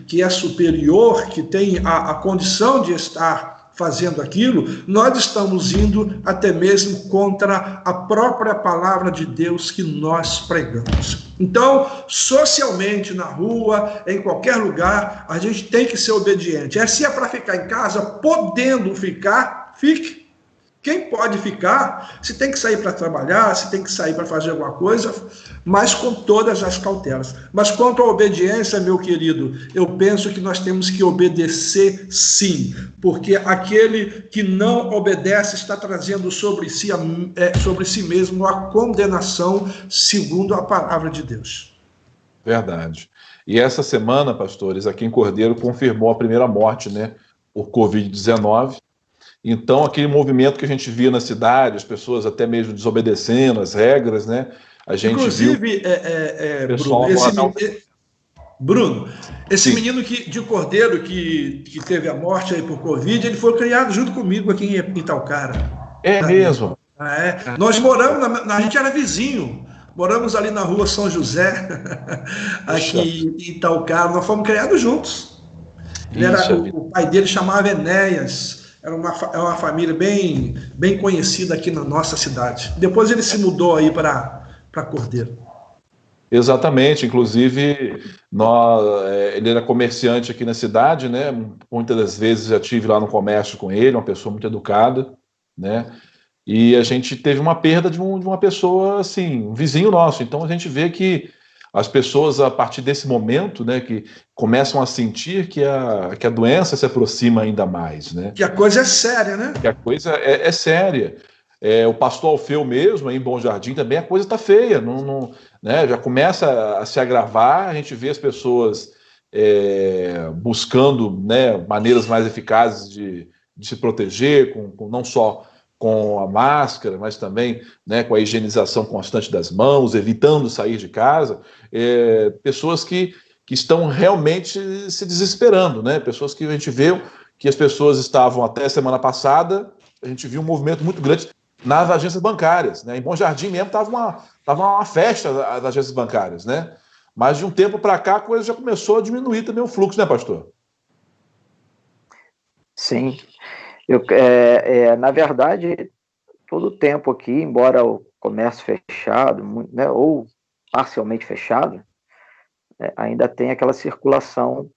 que é superior, que tem a condição de estar fazendo aquilo, nós estamos indo até mesmo contra a própria palavra de Deus que nós pregamos. Então, socialmente, na rua, em qualquer lugar, a gente tem que ser obediente. Se é para ficar em casa, podendo ficar, fique. Quem pode ficar, se tem que sair para trabalhar, se tem que sair para fazer alguma coisa, mas com todas as cautelas. Mas quanto à obediência, meu querido, eu penso que nós temos que obedecer sim, porque aquele que não obedece está trazendo sobre si mesmo a condenação segundo a palavra de Deus. Verdade. E essa semana, pastores, aqui em Cordeiro confirmou a primeira morte, né, por Covid-19. Então, aquele movimento que a gente via na cidade, as pessoas até mesmo desobedecendo as regras, né? A gente inclusive, Bruno, esse menino de Cordeiro que teve a morte aí por Covid, ele foi criado junto comigo aqui em Italcara. É mesmo? Nós moramos, a gente era vizinho, moramos ali na rua São José, aqui em Italcara, nós fomos criados juntos. O pai dele chamava Enéas. É uma família bem conhecida aqui na nossa cidade. Depois ele se mudou aí para Cordeiro. Exatamente, inclusive ele era comerciante aqui na cidade, né? Muitas das vezes já estive lá no comércio com ele, uma pessoa muito educada, né? E a gente teve uma perda de uma pessoa, assim, um vizinho nosso. Então a gente vê que as pessoas, a partir desse momento, né, que começam a sentir que a doença se aproxima ainda mais, né? Que a coisa é séria, né? Que a coisa é séria. O pastor Alfeu mesmo, aí em Bom Jardim, também a coisa está feia, né, já começa a se agravar, a gente vê as pessoas buscando, né, maneiras mais eficazes de se proteger, não só com a máscara, mas também, né, com a higienização constante das mãos, evitando sair de casa, pessoas que estão realmente se desesperando, né? Pessoas que a gente vê que as pessoas estavam até semana passada, a gente viu um movimento muito grande nas agências bancárias, né? Em Bom Jardim mesmo estava uma festa das agências bancárias, né? Mas de um tempo para cá a coisa já começou a diminuir também o fluxo, né, pastor? Sim. Na verdade, todo o tempo aqui, embora o comércio fechado, né, ou parcialmente fechado, ainda tem aquela circulação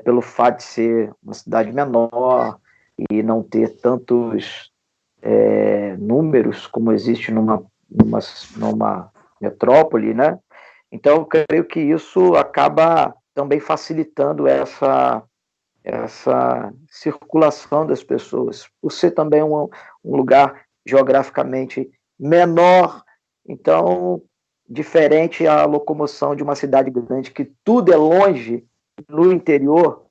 pelo fato de ser uma cidade menor e não ter tantos números como existe numa metrópole, né? Então, eu creio que isso acaba também facilitando essa circulação das pessoas, por ser também um lugar geograficamente menor, então, diferente a locomoção de uma cidade grande, que tudo é longe, no interior,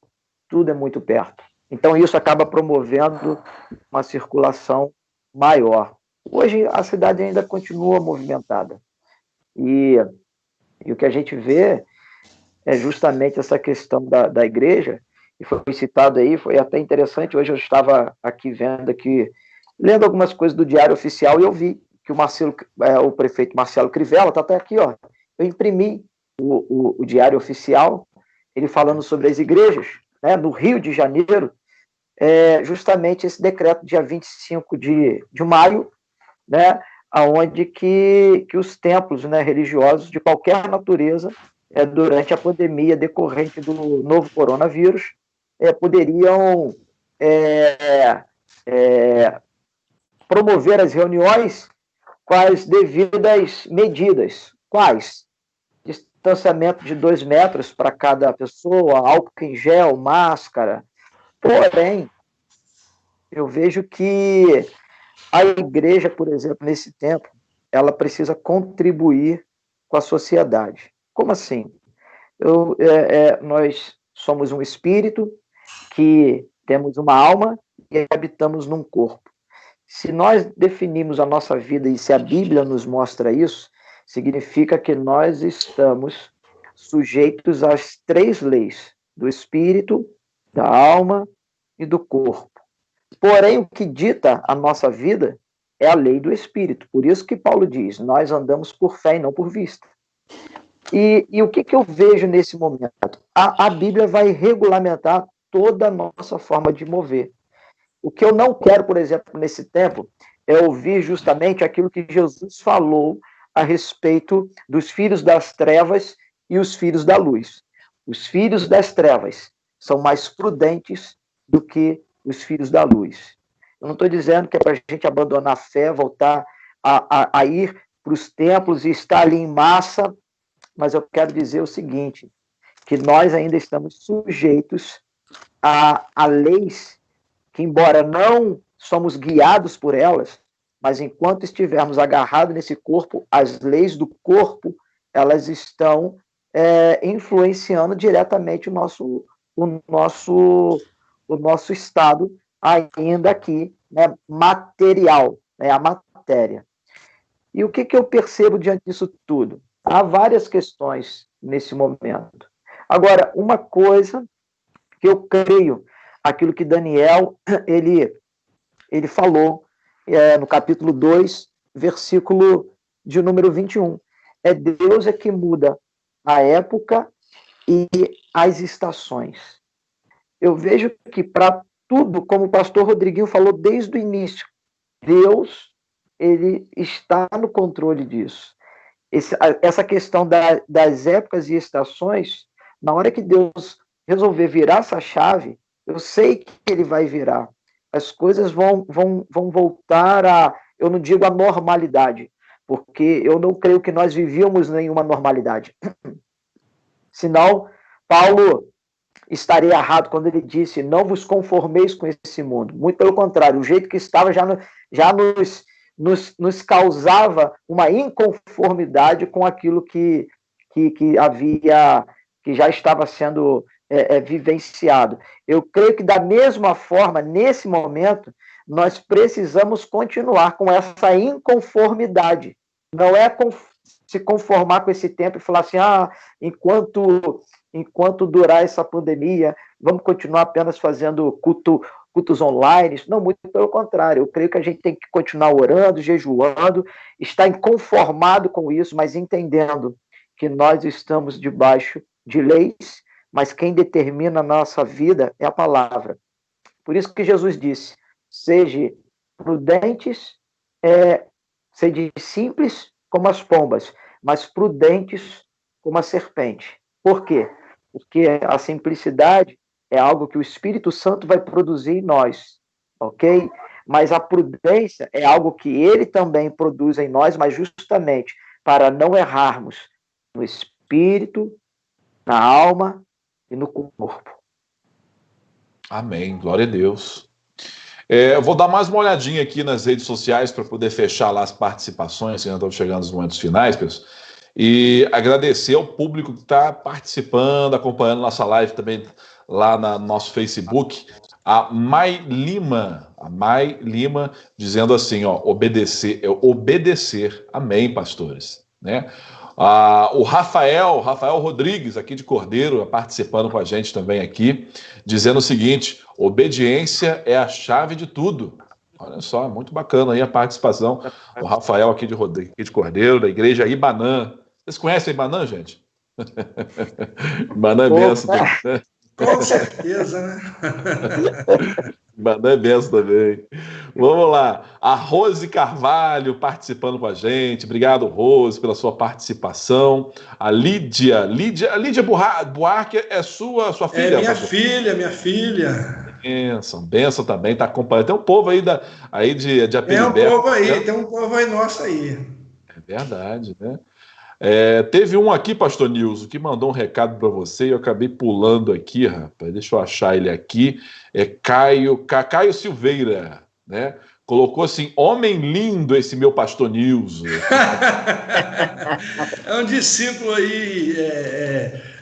tudo é muito perto. Então, isso acaba promovendo uma circulação maior. Hoje, a cidade ainda continua movimentada. E o que a gente vê é justamente essa questão da igreja, e foi citado aí, foi até interessante. Hoje eu estava aqui lendo algumas coisas do Diário Oficial, e eu vi que o prefeito Marcelo Crivella está até aqui, ó. Eu imprimi o Diário Oficial, ele falando sobre as igrejas, né, no Rio de Janeiro, justamente esse decreto, dia 25 de maio, né, onde que os templos, né, religiosos de qualquer natureza, durante a pandemia decorrente do novo coronavírus, poderiam promover as reuniões com as devidas medidas. Quais? Distanciamento de 2 metros para cada pessoa, álcool em gel, máscara. Porém, eu vejo que a igreja, por exemplo, nesse tempo, ela precisa contribuir com a sociedade. Como assim? Nós somos um espírito que temos uma alma e habitamos num corpo. Se nós definimos a nossa vida, e se a Bíblia nos mostra isso, significa que nós estamos sujeitos às 3 leis, do espírito, da alma e do corpo. Porém, o que dita a nossa vida é a lei do espírito. Por isso que Paulo diz, nós andamos por fé e não por vista. E o que eu vejo nesse momento? A Bíblia vai regulamentar toda a nossa forma de mover. O que eu não quero, por exemplo, nesse tempo, é ouvir justamente aquilo que Jesus falou a respeito dos filhos das trevas e os filhos da luz. Os filhos das trevas são mais prudentes do que os filhos da luz. Eu não estou dizendo que é para a gente abandonar a fé, voltar a ir para os templos e estar ali em massa, mas eu quero dizer o seguinte, que nós ainda estamos sujeitos a leis que, embora não somos guiados por elas, mas enquanto estivermos agarrados nesse corpo, as leis do corpo, elas estão influenciando diretamente o nosso estado ainda aqui, né, material, né, a matéria. E o que eu percebo diante disso tudo? Há várias questões nesse momento. Agora, uma coisa que eu creio, aquilo que Daniel ele falou no capítulo 2, versículo de número 21. Deus que muda a época e as estações. Eu vejo que para tudo, como o pastor Rodriguinho falou desde o início, Deus ele está no controle disso. Essa questão das épocas e estações, na hora que Deus resolver virar essa chave, eu sei que ele vai virar. As coisas vão voltar eu não digo a normalidade, porque eu não creio que nós vivíamos nenhuma normalidade. Senão, Paulo estaria errado quando ele disse, não vos conformeis com esse mundo. Muito pelo contrário, o jeito que estava já nos causava uma inconformidade com aquilo que já estava sendo vivenciado. Eu creio que, da mesma forma, nesse momento, nós precisamos continuar com essa inconformidade. Não é se conformar com esse tempo e falar assim, enquanto durar essa pandemia, vamos continuar apenas fazendo cultos online. Não, muito pelo contrário. Eu creio que a gente tem que continuar orando, jejuando, estar inconformado com isso, mas entendendo que nós estamos debaixo de leis, mas quem determina a nossa vida é a palavra. Por isso que Jesus disse, sejam prudentes, sejam simples como as pombas, mas prudentes como a serpente. Por quê? Porque a simplicidade é algo que o Espírito Santo vai produzir em nós, ok? Mas a prudência é algo que ele também produz em nós, mas justamente para não errarmos no espírito, na alma e no corpo. Amém, glória a Deus. Eu vou dar mais uma olhadinha aqui nas redes sociais para poder fechar lá as participações, que ainda estão chegando nos momentos finais, pessoal. E agradecer ao público que está participando, acompanhando nossa live também lá no nosso Facebook. A Mai Lima dizendo assim, ó, obedecer. Amém, pastores, né? O Rafael Rodrigues, aqui de Cordeiro, participando com a gente também aqui, dizendo o seguinte: obediência é a chave de tudo. Olha só, muito bacana aí a participação do Rafael aqui de Cordeiro, da igreja Ibanã. Vocês conhecem Ibanã, gente? Ibanã é benção, né? Com certeza, né? Ibanã é benção também. Vamos lá. A Rose Carvalho participando com a gente. Obrigado, Rose, pela sua participação. A Lídia Buarque é sua filha? É minha filha. Benção também, está acompanhando. Tem um povo aí de Apeliberto. Tem um povo aí nosso aí. É verdade, né? Teve um aqui, pastor Nilson, que mandou um recado para você e eu acabei pulando aqui, rapaz. Deixa eu achar ele aqui. É Caio Silveira, né? Colocou assim: homem lindo esse meu pastor Nilson. É um discípulo aí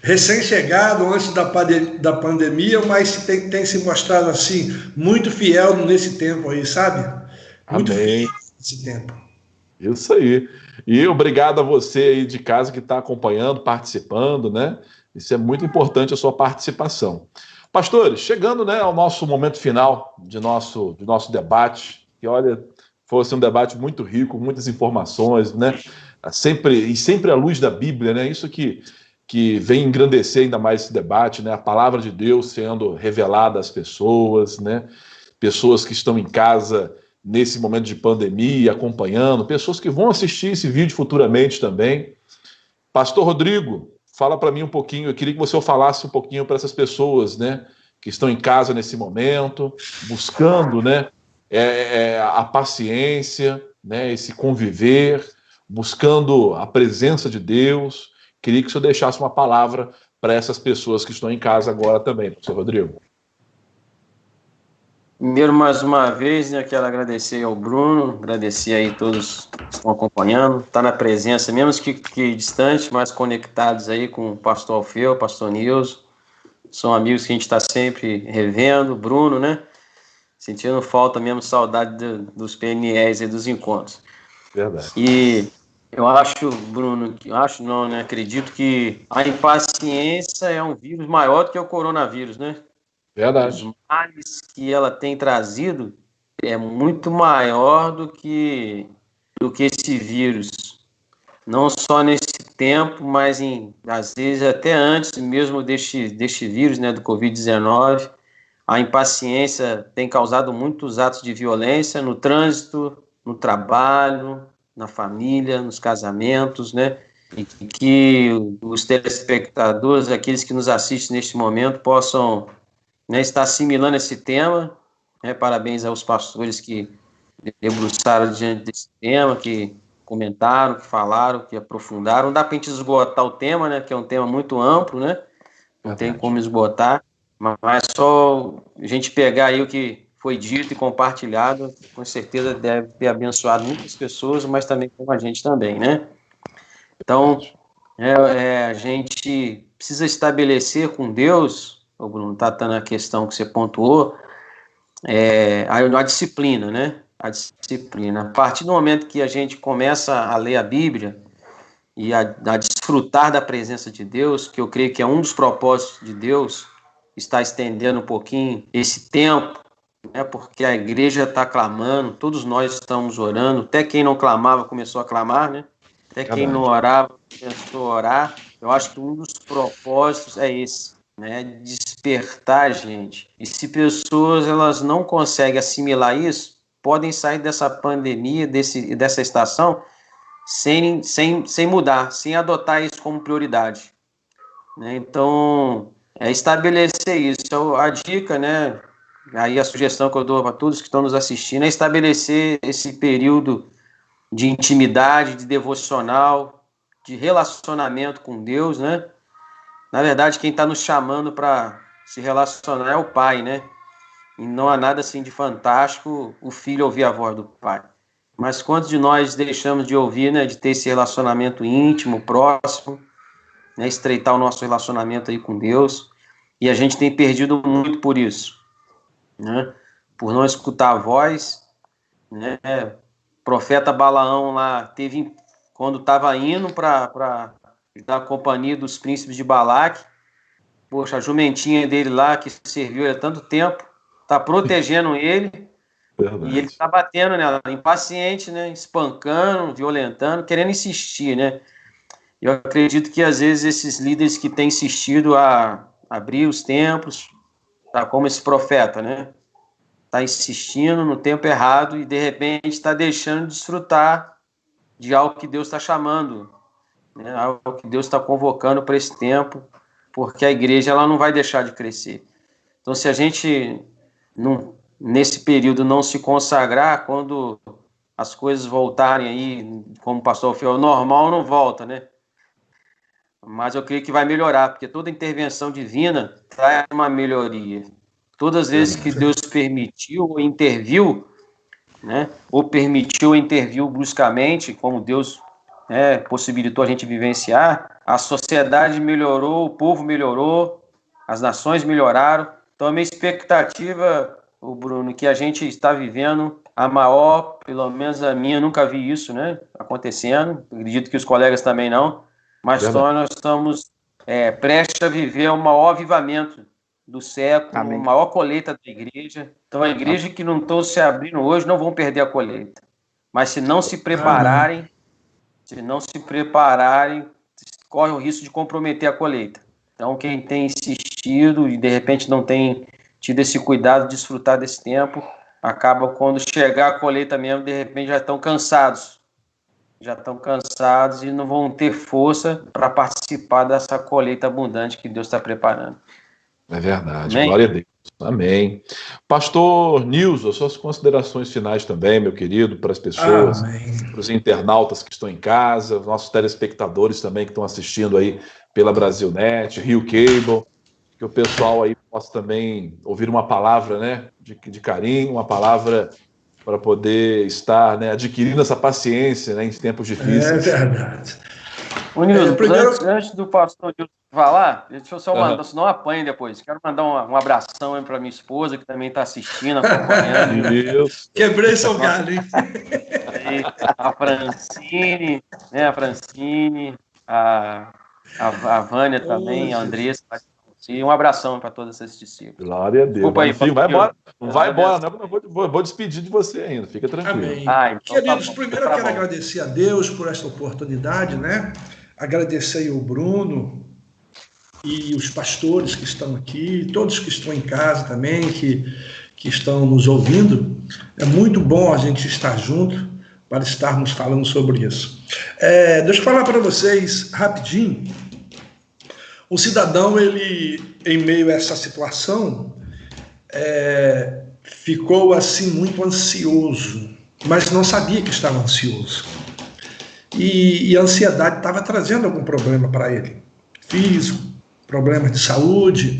recém-chegado antes da pandemia, mas tem se mostrado assim muito fiel nesse tempo aí, sabe? Muito Amém. fiel nesse tempo. Isso aí. E obrigado a você aí de casa que está acompanhando, participando, né? Isso é muito importante, a sua participação. Pastores, chegando, né, ao nosso momento final de nosso debate, que olha, foi assim, um debate muito rico, muitas informações, né? Sempre à luz da Bíblia, né? Isso que vem engrandecer ainda mais esse debate, né? A palavra de Deus sendo revelada às pessoas, né? Pessoas que estão em casa nesse momento de pandemia, acompanhando, pessoas que vão assistir esse vídeo futuramente também. Pastor Rodrigo, fala para mim um pouquinho, eu queria que você falasse um pouquinho para essas pessoas, né, que estão em casa nesse momento, buscando, né, a paciência, né, esse conviver, buscando a presença de Deus. Queria que o senhor deixasse uma palavra para essas pessoas que estão em casa agora também, pastor Rodrigo. Primeiro, mais uma vez, né, quero agradecer ao Bruno, agradecer aí todos que estão acompanhando, tá na presença, mesmo que distante, mas conectados aí com o pastor Alfeu, pastor Nilson, são amigos que a gente está sempre revendo, Bruno, né, sentindo falta mesmo, saudade dos PNEs e dos encontros. Verdade. E eu acho, Bruno, acredito que a impaciência é um vírus maior do que o coronavírus, né? Verdade. Os males que ela tem trazido é muito maior do que esse vírus. Não só nesse tempo, mas às vezes até antes mesmo deste vírus, né, do Covid-19. A impaciência tem causado muitos atos de violência no trânsito, no trabalho, na família, nos casamentos, né? E que os telespectadores, aqueles que nos assistem neste momento, possam, né, está assimilando esse tema, né? Parabéns aos pastores que debruçaram diante desse tema, que comentaram, que falaram, que aprofundaram. Não dá para a gente esgotar o tema, né? Que é um tema muito amplo, né? Não tem como esgotar, mas só a gente pegar aí o que foi dito e compartilhado, com certeza deve ter abençoado muitas pessoas, mas também como a gente também, né? Então, a gente precisa estabelecer com Deus, o Bruno, tá na questão que você pontuou, a disciplina, né? A disciplina. A partir do momento que a gente começa a ler a Bíblia e a desfrutar da presença de Deus, que eu creio que é um dos propósitos de Deus, está estendendo um pouquinho esse tempo, né? Porque a igreja está clamando, todos nós estamos orando, até quem não clamava começou a clamar, né? Até quem não orava começou a orar. Eu acho que um dos propósitos é esse, né, despertar a gente. E se pessoas elas não conseguem assimilar isso, podem sair dessa pandemia, dessa estação, sem mudar, sem adotar isso como prioridade. Né? Então, estabelecer isso. A dica, né, aí a sugestão que eu dou para todos que estão nos assistindo é estabelecer esse período de intimidade, de devocional, de relacionamento com Deus, né? Na verdade, quem está nos chamando para se relacionar é o Pai, né? E não há nada assim de fantástico o filho ouvir a voz do Pai. Mas quantos de nós deixamos de ouvir, né? De ter esse relacionamento íntimo, próximo, né? Estreitar o nosso relacionamento aí com Deus. E a gente tem perdido muito por isso, né? Por não escutar a voz, né? O profeta Balaão lá teve, quando estava indo para da companhia dos príncipes de Balaque, poxa, a jumentinha dele lá, que serviu há tanto tempo, está protegendo ele, verdade. E ele está batendo nela, impaciente, né, espancando, violentando, querendo insistir, né. Eu acredito que, às vezes, esses líderes que têm insistido a abrir os templos, tá como esse profeta, né, está insistindo no tempo errado e, de repente, está deixando de desfrutar de algo que Deus está chamando, né, algo que Deus está convocando para esse tempo, porque a igreja ela não vai deixar de crescer. Então, se a gente, nesse período, não se consagrar, quando as coisas voltarem aí, como o pastor falou, normal não volta, né? Mas eu creio que vai melhorar, porque toda intervenção divina traz uma melhoria. Todas as vezes que Deus permitiu ou interviu, né, ou permitiu ou interviu bruscamente, como Deus possibilitou a gente vivenciar, a sociedade melhorou, o povo melhorou, as nações melhoraram. Então, a minha expectativa, Bruno, que a gente está vivendo a maior, pelo menos a minha, nunca vi isso, né, acontecendo, acredito que os colegas também não, mas nós estamos prestes a viver o maior avivamento do século, a maior colheita da igreja. Então, a igreja que não estão se abrindo hoje não vão perder a colheita, mas se não se prepararem, corre o risco de comprometer a colheita. Então, quem tem insistido e, de repente, não tem tido esse cuidado de desfrutar desse tempo, acaba, quando chegar a colheita mesmo, de repente, já estão cansados e não vão ter força para participar dessa colheita abundante que Deus está preparando. É verdade. Amém? Glória a Deus. Amém. Pastor Nilson, suas considerações finais também, meu querido, para as pessoas, para os internautas que estão em casa, os nossos telespectadores também que estão assistindo aí pela Brasilnet, Rio Cable, que o pessoal aí possa também ouvir uma palavra, né, de carinho, uma palavra para poder estar, né, adquirindo essa paciência, né, em tempos difíceis. É verdade. Ô, Nilson, antes do pastor Nilson falar, deixa eu só mandar, senão apanha depois. Quero mandar um abração para minha esposa, que também está assistindo, acompanhando. Quebrei seu galho, hein? A Francine, né? A Vânia também, a Andressa. Um abração para todos esses discípulos. Glória a Deus. Desculpa aí, filho, vai embora. Não vai embora, não, porque eu vou despedir de você ainda. Fica tranquilo. Amém. Então, queridos, primeiro eu quero agradecer a Deus por esta oportunidade, né? Agradecer aí o Bruno e os pastores que estão aqui, todos que estão em casa também, que estão nos ouvindo. É muito bom a gente estar junto para estarmos falando sobre isso. Deixa eu falar para vocês rapidinho. O cidadão, ele, em meio a essa situação, ficou assim muito ansioso, mas não sabia que estava ansioso. E a ansiedade estava trazendo algum problema para ele, físico, problemas de saúde,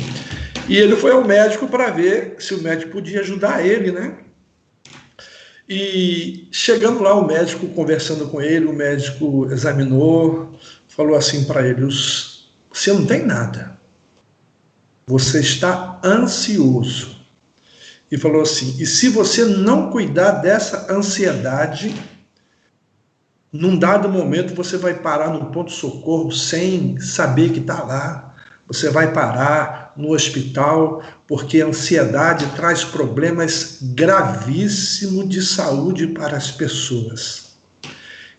e ele foi ao médico para ver se o médico podia ajudar ele, né? E chegando lá, o médico, conversando com ele, o médico examinou, falou assim para ele: você não tem nada, você está ansioso. E falou assim: e se você não cuidar dessa ansiedade, num dado momento você vai parar num ponto-socorro sem saber que está lá. Você vai parar no hospital, porque a ansiedade traz problemas gravíssimos de saúde para as pessoas.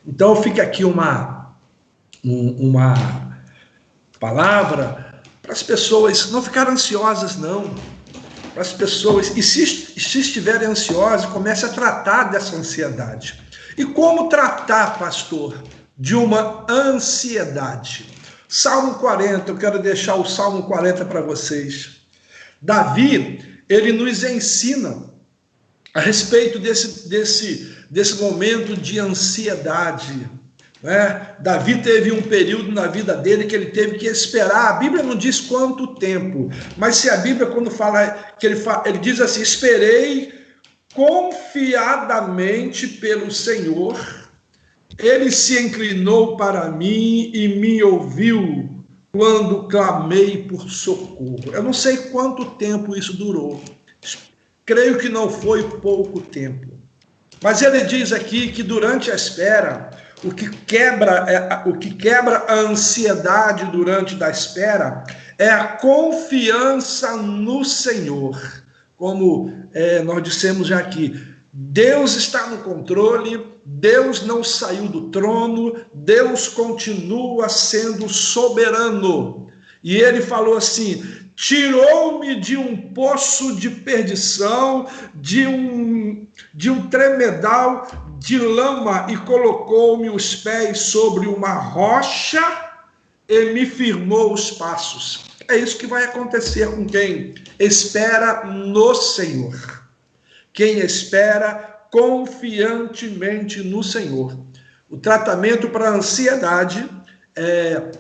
Então fica aqui uma palavra para para as pessoas não ficarem ansiosas, não. Para as pessoas, e se estiverem ansiosas, comece a tratar dessa ansiedade. E como tratar, pastor, de uma ansiedade? Salmo 40, eu quero deixar o Salmo 40 para vocês. Davi, ele nos ensina a respeito desse momento de ansiedade. Né? Davi teve um período na vida dele que ele teve que esperar. A Bíblia não diz quanto tempo, mas se a Bíblia, quando fala, que ele diz assim: esperei confiadamente pelo Senhor, ele se inclinou para mim e me ouviu quando clamei por socorro. Eu não sei quanto tempo isso durou, creio que não foi pouco tempo, mas ele diz aqui que durante a espera, o que quebra a ansiedade durante a espera é a confiança no Senhor. Como nós dissemos já aqui, Deus está no controle, Deus não saiu do trono, Deus continua sendo soberano. E ele falou assim: tirou-me de um poço de perdição, de um tremedal de lama, e colocou-me os pés sobre uma rocha e me firmou os passos. É isso que vai acontecer com quem espera no Senhor. Quem espera confiantemente no Senhor. O tratamento para a ansiedade é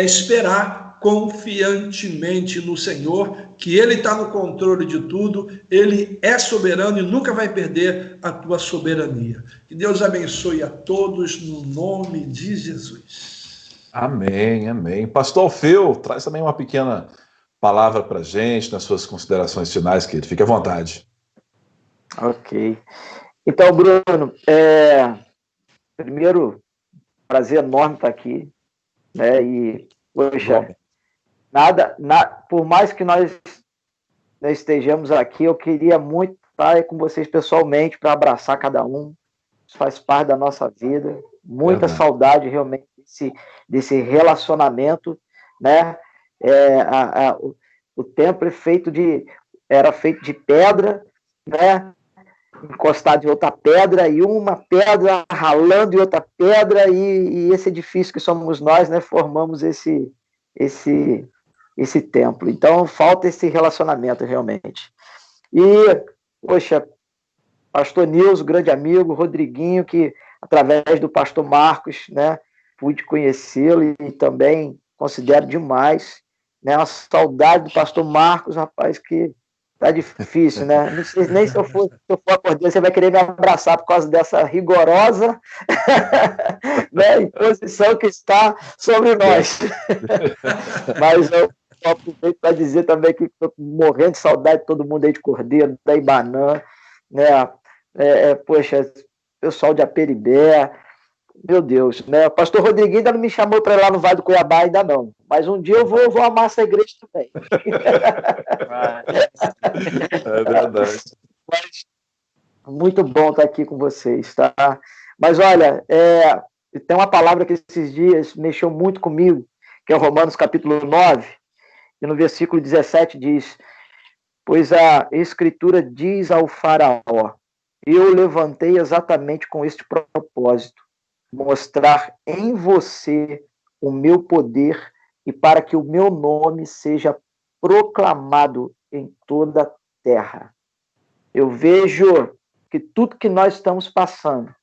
esperar confiantemente no Senhor, que Ele está no controle de tudo, Ele é soberano e nunca vai perder a tua soberania. Que Deus abençoe a todos no nome de Jesus. Amém, amém. Pastor Alfeu, traz também uma pequena palavra para a gente, nas suas considerações finais, querido. Fique à vontade. Ok. Então, Bruno, primeiro, prazer enorme estar aqui, né? E, poxa, por mais que nós estejamos aqui, eu queria muito estar com vocês pessoalmente para abraçar cada um. Isso faz parte da nossa vida. Muita saudade, realmente, desse relacionamento, né? O templo era feito de pedra, né? Encostado em outra pedra, e uma pedra ralando em outra pedra, e esse edifício que somos nós, né, formamos esse templo. Então falta esse relacionamento realmente. E, poxa, pastor Nilson, grande amigo, Rodriguinho, que através do pastor Marcos, né, pude conhecê-lo e também considero demais, né, uma saudade do pastor Marcos, rapaz, que tá difícil, né? Não sei nem se eu for acordar, você vai querer me abraçar por causa dessa rigorosa né, imposição que está sobre nós. Mas eu aproveito para dizer também que estou morrendo de saudade de todo mundo aí de Cordeiro, da Ibanã, né? Poxa, pessoal de Aperibé, meu Deus, né? O pastor Rodriguinho ainda não me chamou para ir lá no Vale do Cuiabá, ainda não. Mas um dia eu vou amar essa igreja também. É verdade. Mas, muito bom estar aqui com vocês, tá? Mas olha, tem uma palavra que esses dias mexeu muito comigo, que é Romanos capítulo 9, e no versículo 17 diz: pois a Escritura diz ao faraó, eu levantei exatamente com este propósito, mostrar em você o meu poder e para que o meu nome seja proclamado em toda a terra. Eu vejo que tudo que nós estamos passando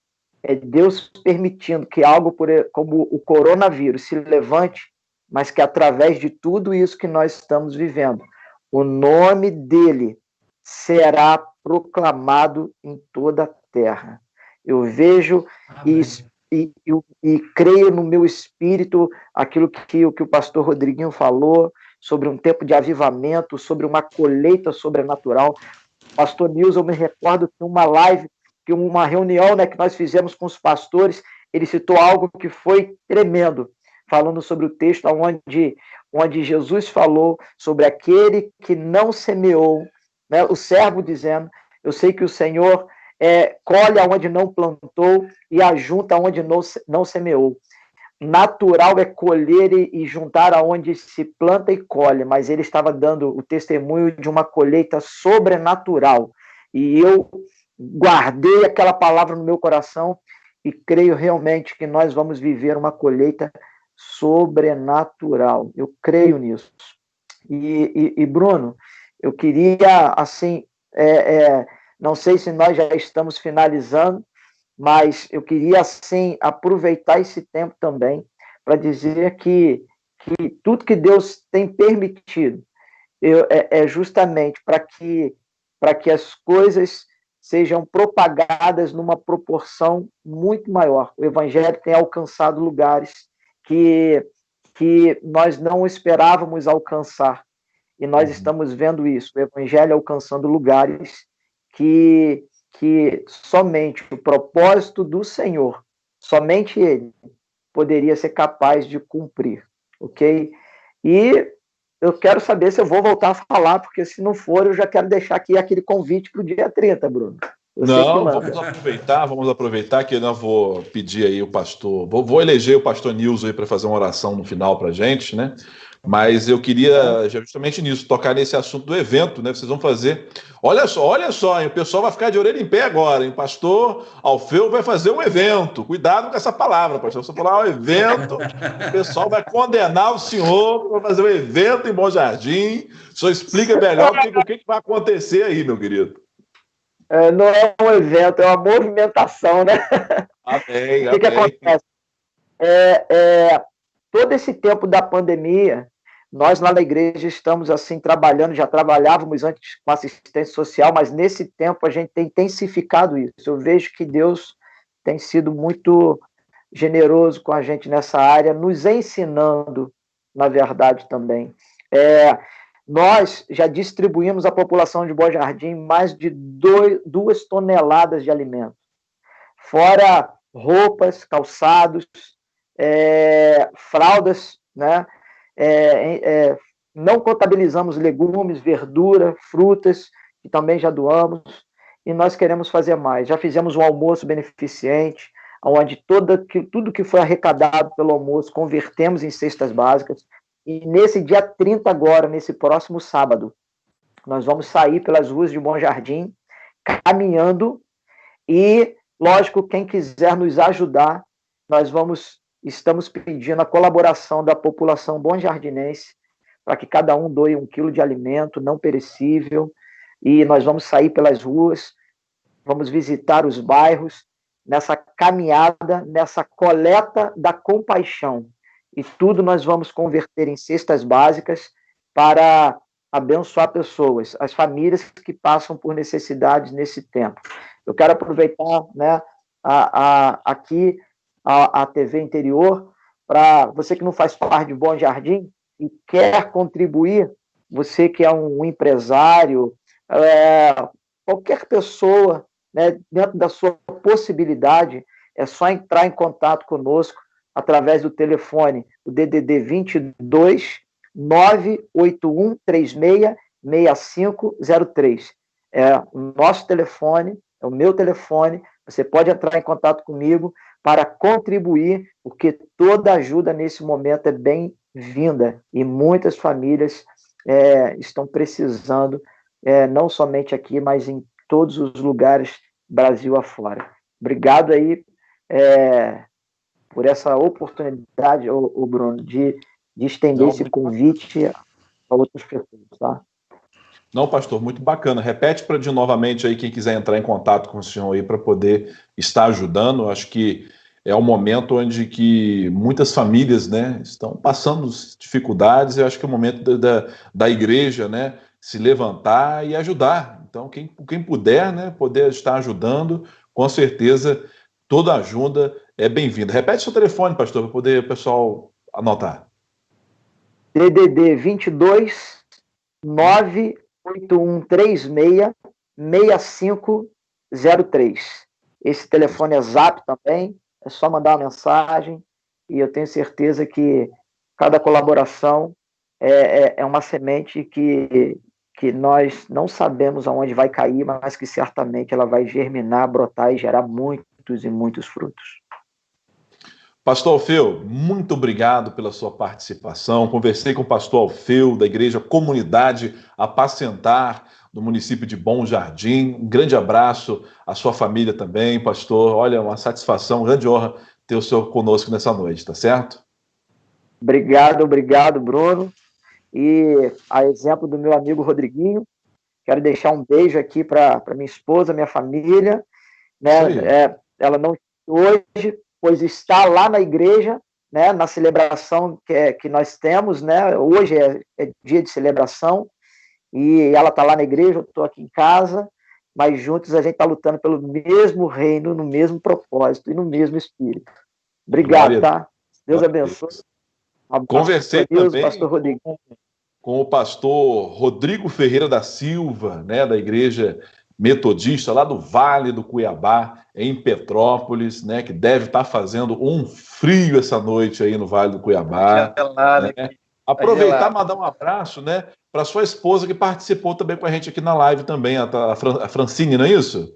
é Deus permitindo que algo como o coronavírus se levante, mas que através de tudo isso que nós estamos vivendo, o nome dele será proclamado em toda a terra. Eu vejo e creio no meu espírito aquilo que o pastor Rodriguinho falou sobre um tempo de avivamento, sobre uma colheita sobrenatural. Pastor Nilson, eu me recordo que uma reunião, né, que nós fizemos com os pastores, ele citou algo que foi tremendo, falando sobre o texto onde Jesus falou sobre aquele que não semeou, né, o servo dizendo, eu sei que o Senhor colhe aonde não plantou e ajunta aonde não semeou. natural é colher e juntar aonde se planta e colhe, mas ele estava dando o testemunho de uma colheita sobrenatural. E eu guardei aquela palavra no meu coração e creio realmente que nós vamos viver uma colheita sobrenatural. Eu creio nisso. E Bruno, eu queria, assim, não sei se nós já estamos finalizando, mas eu queria, assim, aproveitar esse tempo também para dizer que tudo que Deus tem permitido é justamente para que as coisas sejam propagadas numa proporção muito maior. O Evangelho tem alcançado lugares que nós não esperávamos alcançar, e nós estamos vendo isso, o Evangelho alcançando lugares que somente o propósito do Senhor, somente Ele, poderia ser capaz de cumprir, ok? E eu quero saber se eu vou voltar a falar, porque se não for, eu já quero deixar aqui aquele convite para o dia 30, Bruno. Não, vamos aproveitar que eu vou pedir aí o pastor, vou eleger o pastor Nilson aí para fazer uma oração no final para a gente, né? Mas eu queria justamente nisso, tocar nesse assunto do evento, né? Vocês vão fazer. Olha só, hein? O pessoal vai ficar de orelha em pé agora, hein? Pastor Alfeu vai fazer um evento. Cuidado com essa palavra, pastor. Você falar um evento, o pessoal vai condenar o senhor para fazer um evento em Bom Jardim. O senhor explica melhor o que vai acontecer aí, meu querido. Não é um evento, é uma movimentação, né? Amém, o que acontece? Todo esse tempo da pandemia, nós lá na igreja estamos assim trabalhando, já trabalhávamos antes com assistência social, mas nesse tempo a gente tem intensificado isso. Eu vejo que Deus tem sido muito generoso com a gente nessa área, nos ensinando, na verdade, também. Nós já distribuímos à população de Bom Jardim mais de 2 toneladas de alimento, fora roupas, calçados, fraldas, né? Não contabilizamos legumes, verdura, frutas, que também já doamos, e nós queremos fazer mais. Já fizemos um almoço beneficente, onde tudo que foi arrecadado pelo almoço convertemos em cestas básicas. E nesse dia 30 agora, nesse próximo sábado, nós vamos sair pelas ruas de Bom Jardim, caminhando, e, lógico, quem quiser nos ajudar, estamos pedindo a colaboração da população bonjardinense para que cada um doe 1 quilo de alimento não perecível, e nós vamos sair pelas ruas, vamos visitar os bairros, nessa caminhada, nessa coleta da compaixão, e tudo nós vamos converter em cestas básicas para abençoar pessoas, as famílias que passam por necessidades nesse tempo. Eu quero aproveitar, né, aqui a TV Interior, para você que não faz parte de Bom Jardim e quer contribuir, você que é um empresário, qualquer pessoa, né, dentro da sua possibilidade, é só entrar em contato conosco através do telefone, o DDD 22 981 36 6503. É o nosso telefone, é o meu telefone. Você pode entrar em contato comigo para contribuir, porque toda ajuda nesse momento é bem-vinda, e muitas famílias estão precisando, não somente aqui, mas em todos os lugares, Brasil afora. Obrigado aí por essa oportunidade, o Bruno, de estender esse convite a outras pessoas, tá? Não, pastor, muito bacana. Repete de novamente aí quem quiser entrar em contato com o senhor aí para poder estar ajudando. Acho que é um momento onde que muitas famílias, né, estão passando dificuldades, e eu acho que é o momento da igreja, né, se levantar e ajudar. Então, quem puder, né, poder estar ajudando, com certeza toda ajuda é bem-vinda. Repete seu telefone, pastor, para poder o pessoal anotar. DDD 22 98136 6503. Esse telefone é Zap também, é só mandar uma mensagem, e eu tenho certeza que cada colaboração é uma semente que nós não sabemos aonde vai cair, mas que certamente ela vai germinar, brotar e gerar muitos e muitos frutos. Pastor Alfeu, muito obrigado pela sua participação. Conversei com o pastor Alfeu, da Igreja Comunidade Apacentar, do município de Bom Jardim. Um grande abraço à sua família também, pastor. Olha, uma satisfação, uma grande honra ter o senhor conosco nessa noite, tá certo? Obrigado, Bruno. E a exemplo do meu amigo Rodriguinho, quero deixar um beijo aqui para minha esposa, minha família, né? Ela não hoje, pois está lá na igreja, né? Na celebração que nós temos, né? Hoje é dia de celebração e ela está lá na igreja, eu estou aqui em casa, mas juntos a gente está lutando pelo mesmo reino, no mesmo propósito e no mesmo espírito. Obrigado, tá? Deus abençoe. Conversei também pastor Rodrigo. Com o pastor Rodrigo Ferreira da Silva, né, da Igreja Metodista, lá do Vale do Cuiabá, em Petrópolis, né, que deve estar fazendo um frio essa noite aí no Vale do Cuiabá. Né? Aproveitar e mandar um abraço, né, para sua esposa que participou também com a gente aqui na live também, a Francine, não é isso?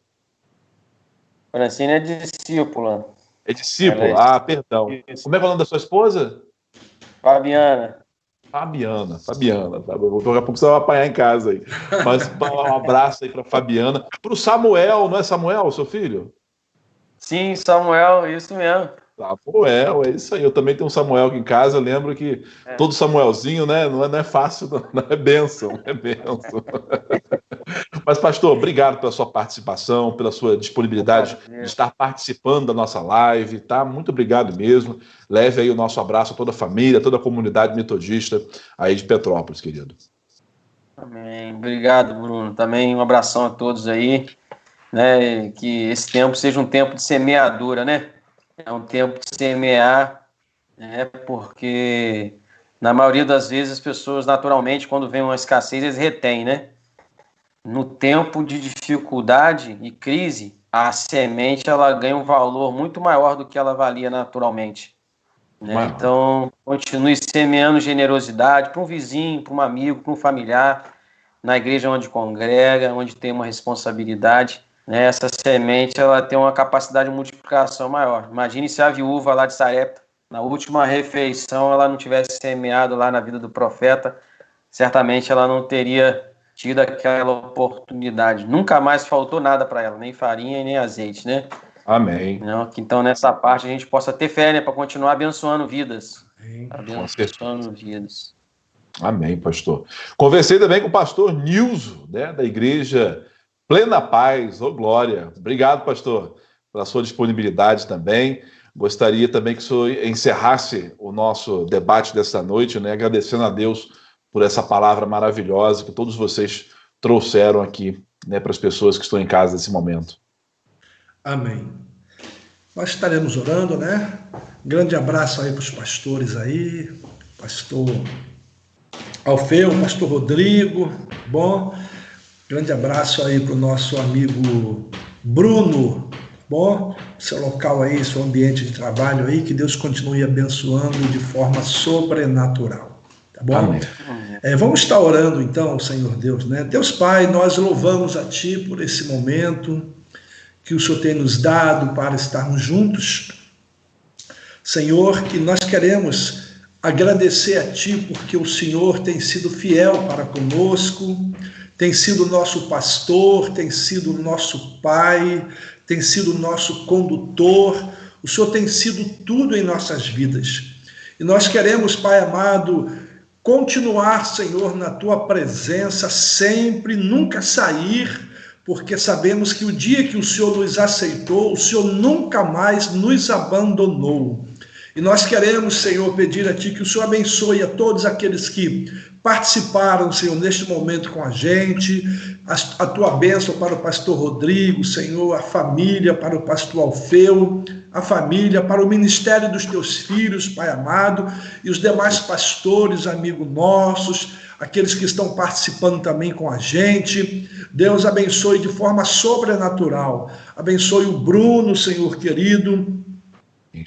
Francine é discípula. É discípula? Perdão. Isso. Como é que é o nome da sua esposa? Fabiana. Fabiana. Daqui a pouco você vai apanhar em casa aí. Mas um abraço aí para Fabiana. Para o Samuel, não é Samuel, seu filho? Sim, Samuel, isso mesmo. Samuel, é isso aí. Eu também tenho um Samuel aqui em casa. Eu lembro que todo Samuelzinho, né? Não é fácil, não é bênção. Mas, pastor, obrigado pela sua participação, pela sua disponibilidade de estar participando da nossa live, tá? Muito obrigado mesmo. Leve aí o nosso abraço a toda a família, a toda a comunidade metodista aí de Petrópolis, querido. Amém. Obrigado, Bruno. Também um abração a todos aí, né? Que esse tempo seja um tempo de semeadura, né? É um tempo de semear, né? Porque na maioria das vezes as pessoas, naturalmente, quando vem uma escassez, eles retêm, né? No tempo de dificuldade e crise, a semente ela ganha um valor muito maior do que ela valia naturalmente. Né? Então, continue semeando generosidade para um vizinho, para um amigo, para um familiar, na igreja onde congrega, onde tem uma responsabilidade. Né? Essa semente ela tem uma capacidade de multiplicação maior. Imagine se a viúva lá de Sarepta, na última refeição, ela não tivesse semeado lá na vida do profeta, certamente ela não teria tido aquela oportunidade. Nunca mais faltou nada para ela, nem farinha e nem azeite, né? Amém. Então, nessa parte, a gente possa ter fé, né, para continuar abençoando vidas. Abençoando vidas. Amém, pastor. Conversei também com o pastor Nilson, né, da Igreja Plena Paz. Ô, glória. Obrigado, pastor, pela sua disponibilidade também. Gostaria também que o senhor encerrasse o nosso debate desta noite, né, agradecendo a Deus por essa palavra maravilhosa que todos vocês trouxeram aqui, né, para as pessoas que estão em casa nesse momento. Amém. Nós estaremos orando, né? Grande abraço aí para os pastores aí, pastor Alfeu, pastor Rodrigo, bom? Grande abraço aí para o nosso amigo Bruno, bom? Seu local aí, seu ambiente de trabalho aí, que Deus continue abençoando de forma sobrenatural, tá bom? Amém. Vamos estar orando então, Senhor Deus, né? Deus Pai, nós louvamos a Ti por esse momento que o Senhor tem nos dado para estarmos juntos. Senhor, que nós queremos agradecer a Ti, porque o Senhor tem sido fiel para conosco, tem sido nosso pastor, tem sido nosso Pai, tem sido nosso condutor, o Senhor tem sido tudo em nossas vidas. E nós queremos, Pai amado, continuar, Senhor, na Tua presença, sempre, nunca sair, porque sabemos que o dia que o Senhor nos aceitou, o Senhor nunca mais nos abandonou. E nós queremos, Senhor, pedir a Ti que o Senhor abençoe a todos aqueles que participaram, Senhor, neste momento com a gente, a Tua bênção para o pastor Rodrigo, Senhor, a família, para o pastor Alfeu, a família, para o ministério dos Teus filhos, Pai amado, e os demais pastores, amigos nossos, aqueles que estão participando também com a gente. Deus abençoe de forma sobrenatural. Abençoe o Bruno, Senhor querido,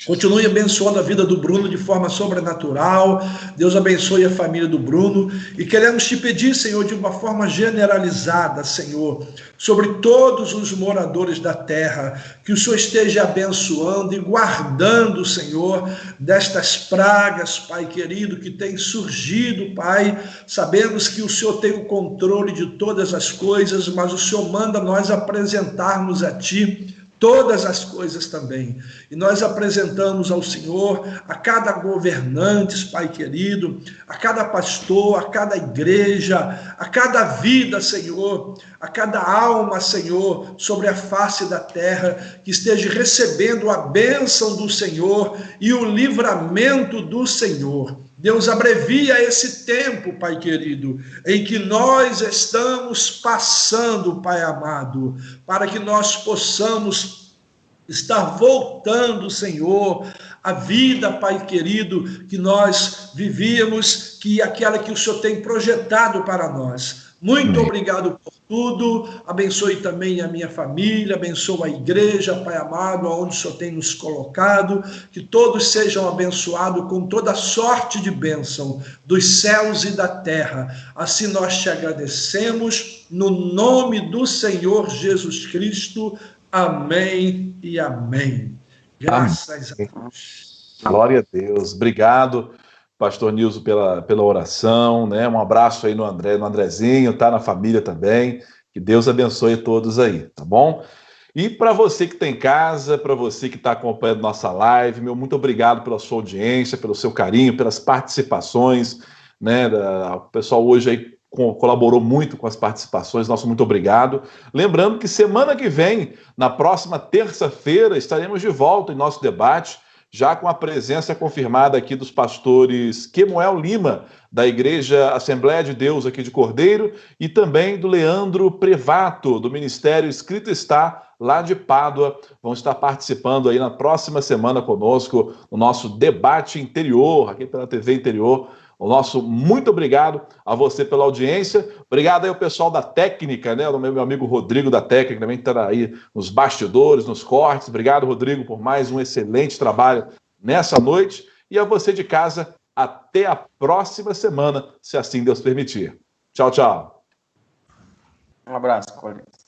Continue abençoando a vida do Bruno de forma sobrenatural. Deus abençoe a família do Bruno. E queremos te pedir, Senhor, de uma forma generalizada, Senhor, sobre todos os moradores da terra, que o Senhor esteja abençoando e guardando, Senhor, destas pragas, Pai querido, que tem surgido, Pai. Sabemos que o Senhor tem o controle de todas as coisas, mas o Senhor manda nós apresentarmos a Ti todas as coisas também. E nós apresentamos ao Senhor, a cada governante, Pai querido, a cada pastor, a cada igreja, a cada vida, Senhor, a cada alma, Senhor, sobre a face da terra, que esteja recebendo a bênção do Senhor e o livramento do Senhor. Deus, abrevia esse tempo, Pai querido, em que nós estamos passando, Pai amado, para que nós possamos estar voltando, Senhor, a vida, Pai querido, que nós vivíamos, que aquela que o Senhor tem projetado para nós. Muito obrigado por tudo, abençoe também a minha família, abençoe a igreja, Pai amado, aonde o Senhor tem nos colocado, que todos sejam abençoados com toda sorte de bênção dos céus e da terra. Assim nós te agradecemos, no nome do Senhor Jesus Cristo, amém e amém. Graças amém. a Deus. Glória a Deus, obrigado, Pastor Nilson, pela oração, né? Um abraço aí no Andrezinho, tá na família também. Que Deus abençoe todos aí, tá bom? E para você que está em casa, para você que está acompanhando nossa live, meu muito obrigado pela sua audiência, pelo seu carinho, pelas participações, né? O pessoal hoje aí colaborou muito com as participações, nosso muito obrigado. Lembrando que semana que vem, na próxima terça-feira, estaremos de volta em nosso debate, já com a presença confirmada aqui dos pastores Kemuel Lima, da Igreja Assembleia de Deus aqui de Cordeiro, e também do Leandro Prevato, do Ministério Escrito Está, lá de Pádua. Vão estar participando aí na próxima semana conosco, no nosso debate interior, aqui pela TV Interior. O nosso muito obrigado a você pela audiência. Obrigado aí ao pessoal da técnica, né? O meu amigo Rodrigo da técnica também que está aí nos bastidores, nos cortes. Obrigado, Rodrigo, por mais um excelente trabalho nessa noite. E a você de casa, até a próxima semana, se assim Deus permitir. Tchau, tchau. Um abraço, Colheita.